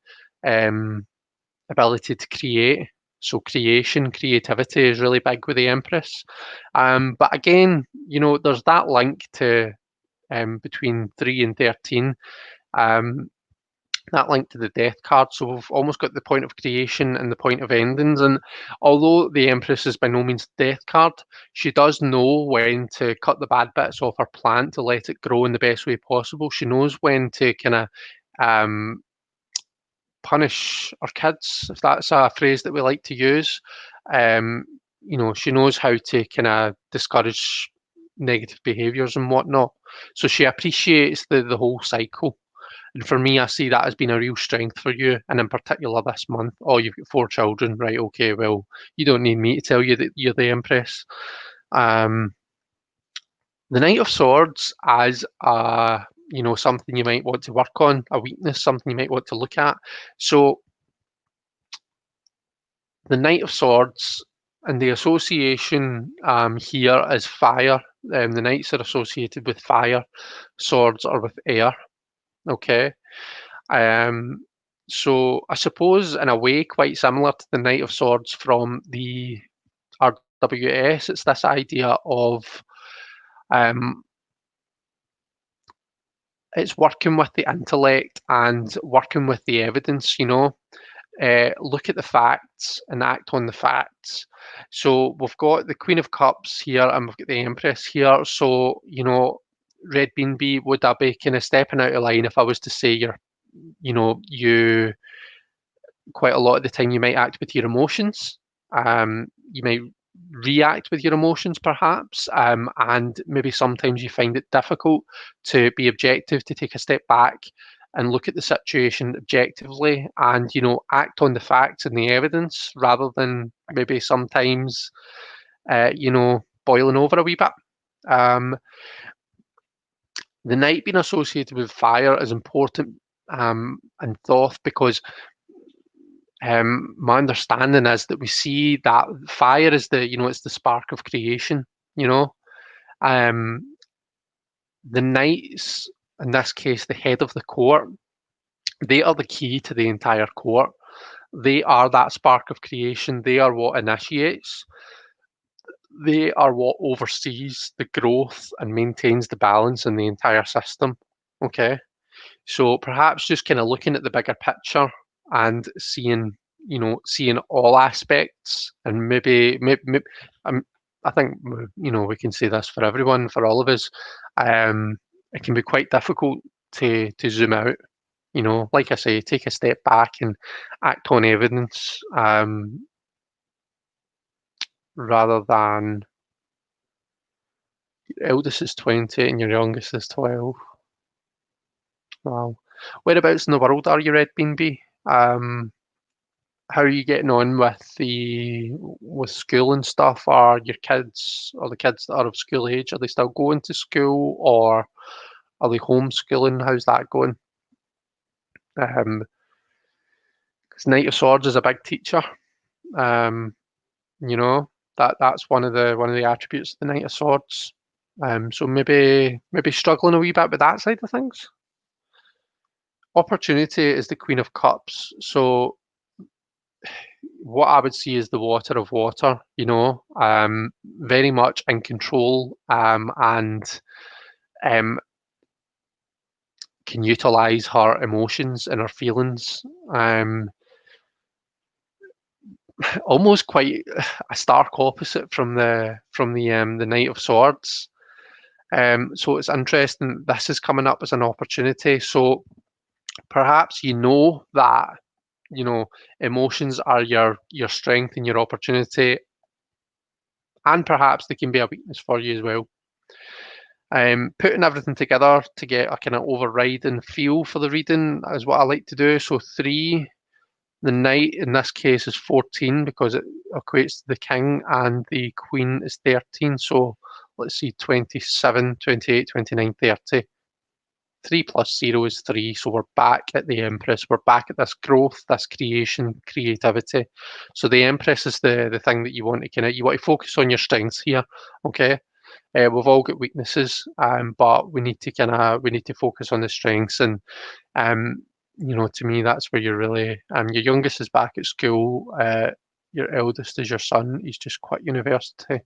ability to create. So creativity is really big with the Empress. But again, there's that link to between 3 and 13. That link to the death card. So we've almost got the point of creation and the point of endings. And although the Empress is by no means the death card, she does know when to cut the bad bits off her plant to let it grow in the best way possible. She knows when to kind of punish our kids, if that's a phrase that we like to use. She knows how to kind of discourage negative behaviours and whatnot. So she appreciates the whole cycle. And for me, I see that as being a real strength for you, and in particular this month. Oh, you've got 4 children, right? Okay, well, you don't need me to tell you that you're the Empress. The Knight of Swords as a something you might want to work on, a weakness, something you might want to look at. So the Knight of Swords and the association here is fire. The knights are associated with fire, swords are with air. Okay. So I suppose in a way quite similar to the Knight of Swords from the RWS. It's this idea of it's working with the intellect and working with the evidence. Look at the facts and act on the facts. So we've got the Queen of Cups here and we've got the Empress here. So Red Bean B, would I be kind of stepping out of line if I was to say you quite a lot of the time you might act with your emotions. You might react with your emotions perhaps, and maybe sometimes you find it difficult to be objective, to take a step back and look at the situation objectively and act on the facts and the evidence rather than maybe sometimes boiling over a wee bit. The knight being associated with fire is important in Thoth because my understanding is that we see that fire is it's the spark of creation. The knights, in this case, the head of the court, they are the key to the entire court. They are that spark of creation. They are what initiates. They are what oversees the growth and maintains the balance in the entire system. Okay, so perhaps just kind of looking at the bigger picture and seeing you know, seeing all aspects, and maybe I think, you know, we can say this for everyone, for all of us. It can be quite difficult to zoom out. You know, like I say, take a step back and act on evidence, rather than your eldest is 20 and your youngest is 12. Wow. Whereabouts in the world are you, Red Bean B? How are you getting on with school and stuff? Are your kids, or the kids that are of school age, are they still going to school, or are they homeschooling? How's that going? 'Cause Knight of Swords is a big teacher. You know, that's one of the attributes of the Knight of Swords. So maybe struggling a wee bit with that side of things. Opportunity is the Queen of Cups. So what I would see is the Water of Water, you know, very much in control, and can utilize her emotions and her feelings. Almost quite a stark opposite from the Knight of Swords. So it's interesting. This is coming up as an opportunity. So perhaps you know that, you know, emotions are your strength and your opportunity, and perhaps they can be a weakness for you as well. Putting everything together to get a kind of overriding feel for the reading is what I like to do. So 3, the knight in this case is 14 because it equates to the king, and the queen is 13. So let's see, 27, 28, 29, 30. 3 plus 0 is 3. So we're back at the Empress. We're back at this growth, this creation, creativity. So the Empress is the thing that you want to focus on your strengths here. Okay. We've all got weaknesses, but we need to focus on the strengths. And you know, to me, that's where you're really. Your youngest is back at school. Your eldest is your son. He's just quit university.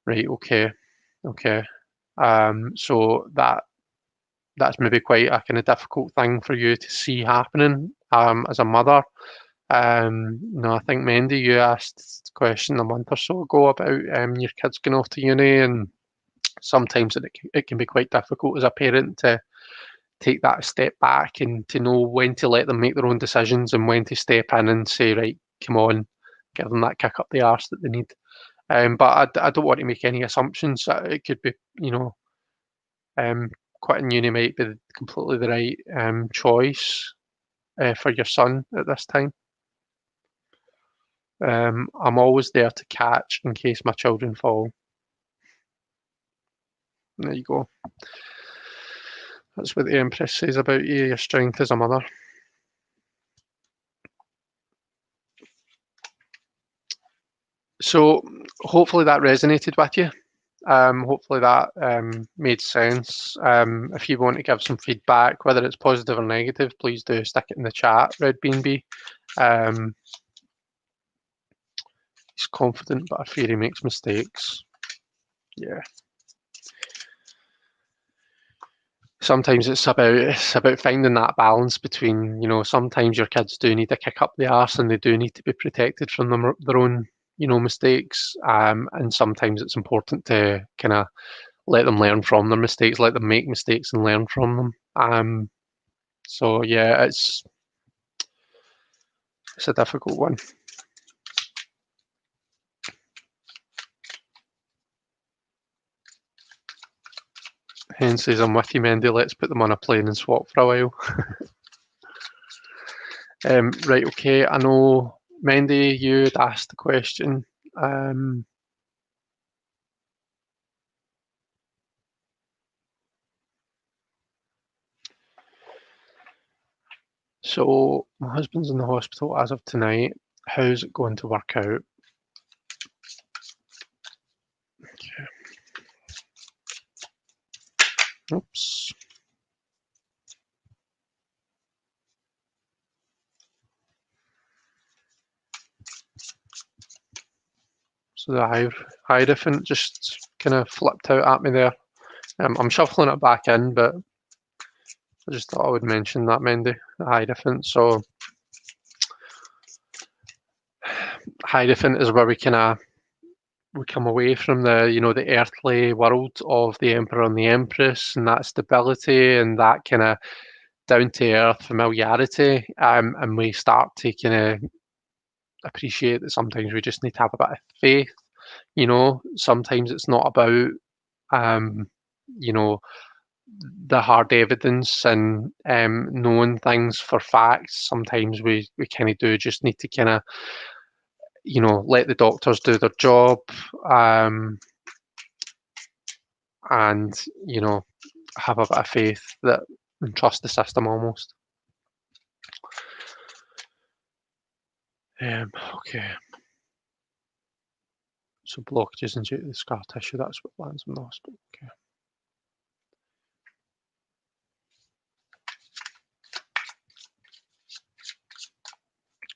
Right. Okay. Okay. So that's maybe quite a kind of difficult thing for you to see happening, as a mother. No, I think, Mendy, you asked the question a month or so ago about your kids going off to uni, and sometimes it can be quite difficult as a parent to take that step back and to know when to let them make their own decisions and when to step in and say, right, come on, give them that kick up the arse that they need. But I don't want to make any assumptions. It could be, you know, quitting uni might be completely the right choice for your son at this time. I'm always there to catch in case my children fall. There you go. That's what the Empress says about you, your strength as a mother. So hopefully that resonated with you. Hopefully that made sense. If you want to give some feedback, whether it's positive or negative, please do stick it in the chat, Red Bean B. He's confident, but I fear he makes mistakes. Yeah. Sometimes it's about finding that balance between, you know, sometimes your kids do need to kick up the arse and they do need to be protected from their own, you know, mistakes. And sometimes it's important to kind of let them learn from their mistakes, let them make mistakes and learn from them. So yeah, it's a difficult one. Hence says, I'm with you, Mendy, let's put them on a plane and swap for a while. Right, okay, I know, Mendy, you had asked the question. So my husband's in the hospital as of tonight. How's it going to work out? Okay. Oops. So the Hierophant just kind of flipped out at me there. I'm shuffling it back in, but I just thought I would mention that, Mendy, the Hierophant. So Hierophant is where we come away from the earthly world of the Emperor and the Empress and that stability and that kind of down to earth familiarity, and we start to kind of appreciate that sometimes we just need to have a bit of faith. Sometimes it's not about um, you know the hard evidence and knowing things for facts. Sometimes we kind of do just need to kind of let the doctors do their job, um, and have a bit of faith that and trust the system almost. Okay. So blockages into the scar tissue, that's what lands in the hospital. Okay.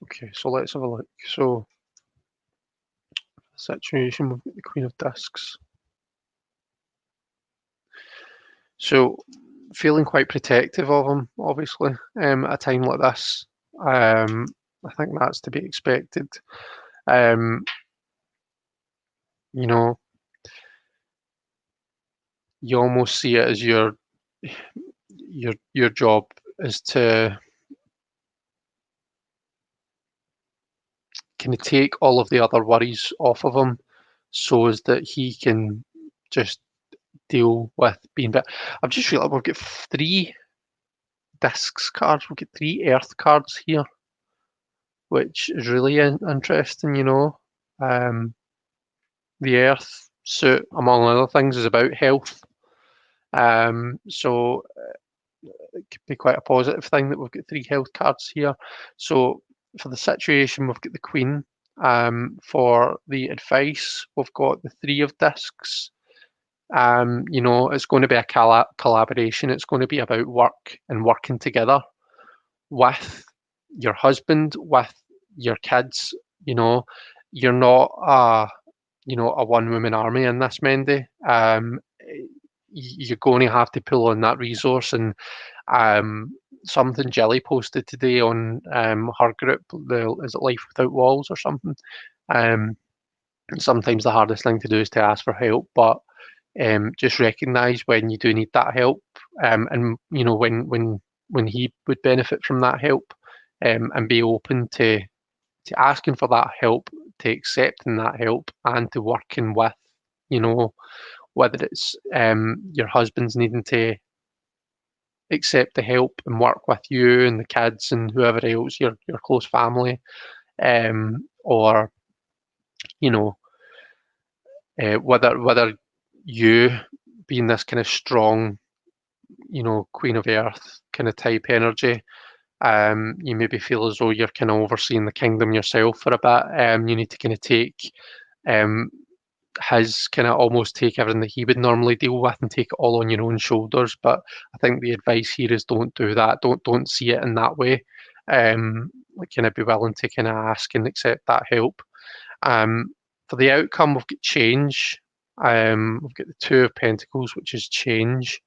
Okay, so let's have a look. So situation, we've got the Queen of Discs. So feeling quite protective of him, obviously, at a time like this. I think that's to be expected. You know, you almost see it as your job is to kind of take all of the other worries off of him so as that he can just deal with being better. I've just realised we've got 3 discs cards, we've got 3 earth cards here, which is really interesting. The earth suit, among other things, is about health. So it could be quite a positive thing that we've got 3 health cards here. So for the situation, we've got the Queen. For the advice, we've got the 3 of discs. It's going to be a collaboration. It's going to be about work and working together with your husband, with your kids. You're not a one-woman army in this, Mendy. You're going to have to pull on that resource, and something Jelly posted today on her group, is it Life Without Walls or something? Sometimes the hardest thing to do is to ask for help, but just recognise when you do need that help, and when he would benefit from that help, and be open to asking for that help, to accepting that help, and to working with, whether it's your husband's needing to accept the help and work with you and the kids and whoever else, your close family, or whether you being this kind of strong, Queen of Earth kind of type energy, you maybe feel as though you're kind of overseeing the kingdom yourself for a bit. You need to kind of take his kind of almost take everything that he would normally deal with and take it all on your own shoulders. But I think the advice here is don't do that. Don't see it in that way. Kind of be willing to kind of ask and accept that help. For the outcome, we've got change. We've got the 2 of Pentacles, which is change.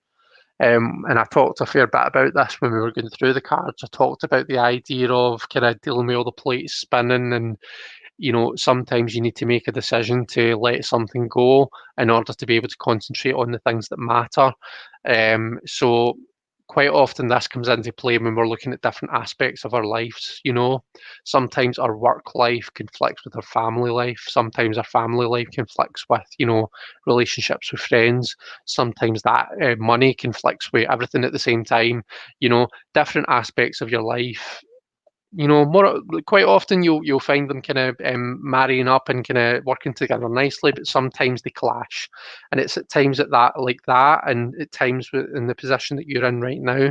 And I talked a fair bit about this when we were going through the cards. I talked about the idea of kind of dealing with all the plates spinning, and sometimes you need to make a decision to let something go in order to be able to concentrate on the things that matter. So quite often this comes into play when we're looking at different aspects of our lives. Sometimes our work life conflicts with our family life. Sometimes our family life conflicts with relationships with friends. Sometimes that money conflicts with everything at the same time. Different aspects of your life, more quite often you'll find them kind of marrying up and kind of working together nicely, but sometimes they clash, and it's at times like that, and at times in the position that you're in right now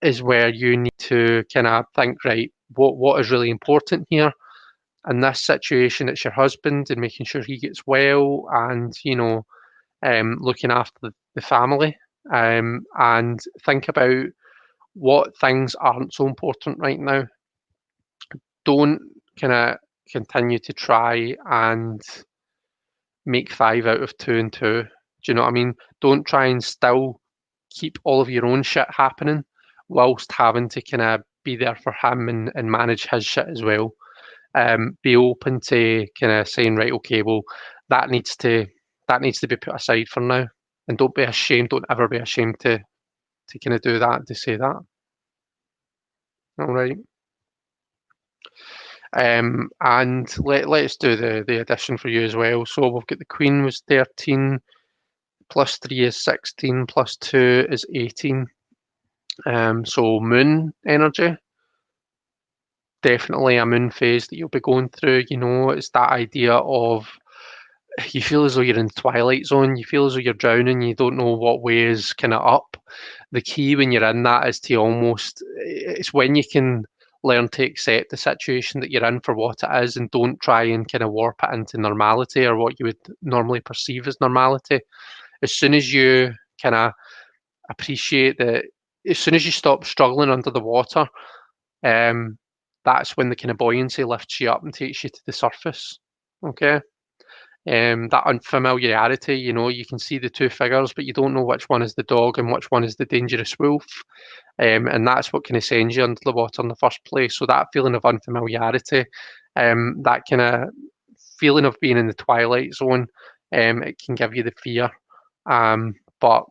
is where you need to kind of think, right, what is really important here. In this situation, it's your husband and making sure he gets well, and looking after the family, and think about what things aren't so important right now. Don't kind of continue to try and make 5 out of 2 and 2. Do you know what I mean? Don't try and still keep all of your own shit happening whilst having to kind of be there for him and manage his shit as well. be open to kind of saying, right, okay, well, that needs to be put aside for now, and don't be ashamed. Don't ever be ashamed to kind of do that, to say that. All right. And let's do the addition for you as well. So we've got the Queen was 13, plus 3 is 16, plus 2 is 18. So moon energy, definitely a moon phase that you'll be going through. You know, it's that idea of you feel as though you're in the twilight zone. You feel as though you're drowning. You don't know what way is kind of up. The key when you're in that is to it's when you can learn to accept the situation that you're in for what it is and don't try and kind of warp it into normality or what you would normally perceive as normality. As soon as you kind of appreciate that, as soon as you stop struggling under the water, that's when the kind of buoyancy lifts you up and takes you to the surface. Okay. That unfamiliarity, you know, you can see the two figures, but you don't know which one is the dog and which one is the dangerous wolf. And that's what kind of sends you under the water in the first place. So that feeling of unfamiliarity, that kind of feeling of being in the twilight zone, it can give you the fear. But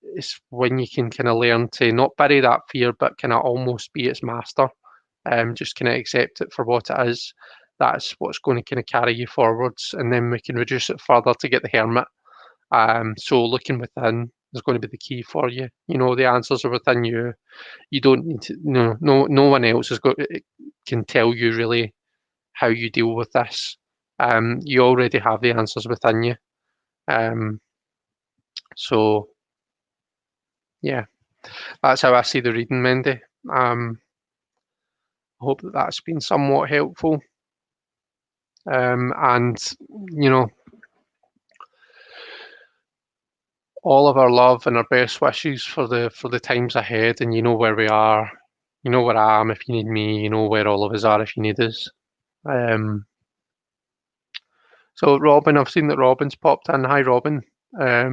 it's when you can kind of learn to not bury that fear, but kind of almost be its master. Just kind of accept it for what it is. That's what's going to kind of carry you forwards, and then we can reduce it further to get the hermit. So looking within is going to be the key for you. You know, the answers are within you. You don't need to. No one else can tell you really how you deal with this. You already have the answers within you. So yeah, that's how I see the reading, Mendy. I hope that that's been somewhat helpful. And you know, all of our love and our best wishes for the times ahead. And you know where we are. You know where I am if you need me. You know where all of us are if you need us. So Robin, I've seen that Robin's popped in. Hi, Robin. I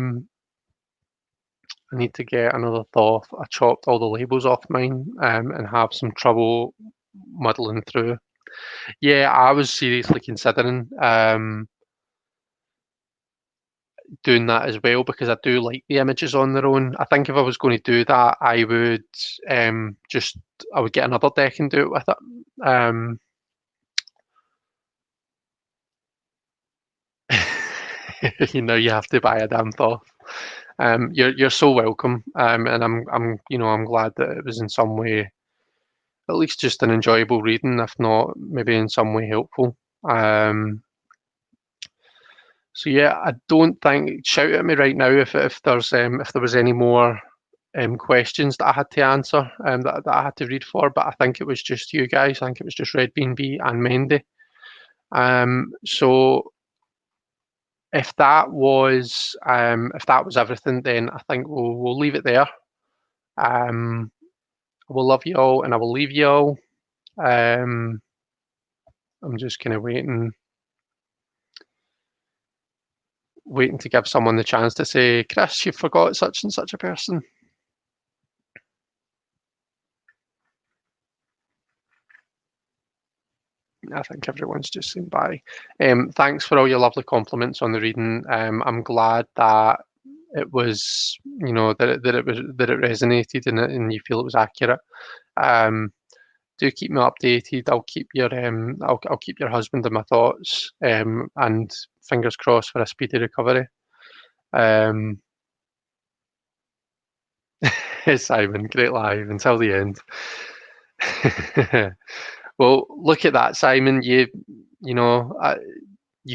need to get another Thoth. I chopped all the labels off mine and have some trouble muddling through. Yeah, I was seriously considering doing that as well because I do like the images on their own. I think if I was going to do that, I would I would get another deck and do it with it. You know, you have to buy a damn Thoth. You're so welcome, and I'm glad that it was in some way, at least just an enjoyable reading, if not maybe in some way helpful. So yeah, I don't think. Shout at me right now if there was any more questions that I had to answer that I had to read for. But I think it was just you guys. I think it was just Red Bean B and Mendy. So if that was everything, then I think we'll leave it there. I will love you all, and I will leave you all. I'm just kind of waiting to give someone the chance to say, Chris, you forgot such and such a person. I think everyone's just saying bye. Thanks for all your lovely compliments on the reading. I'm glad that it was, that it resonated and you feel it was accurate. Do keep me updated. I'll keep your husband in my thoughts. And fingers crossed for a speedy recovery. Simon, great live until the end. Well, look at that, Simon. You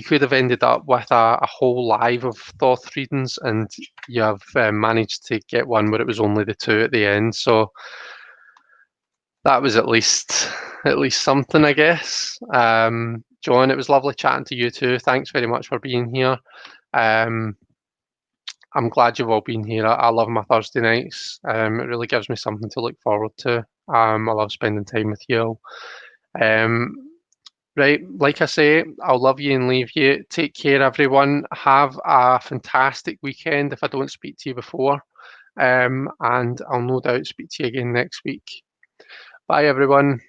could have ended up with a whole live of Thoth readings, and you have managed to get one where it was only the two at the end. So that was at least something, I guess. John, it was lovely chatting to you too. Thanks very much for being here. I'm glad you've all been here. I love my Thursday nights. It really gives me something to look forward to. I love spending time with you all. Right, like I say, I'll love you and leave you. Take care, everyone. Have a fantastic weekend if I don't speak to you before. And I'll no doubt speak to you again next week. Bye, everyone.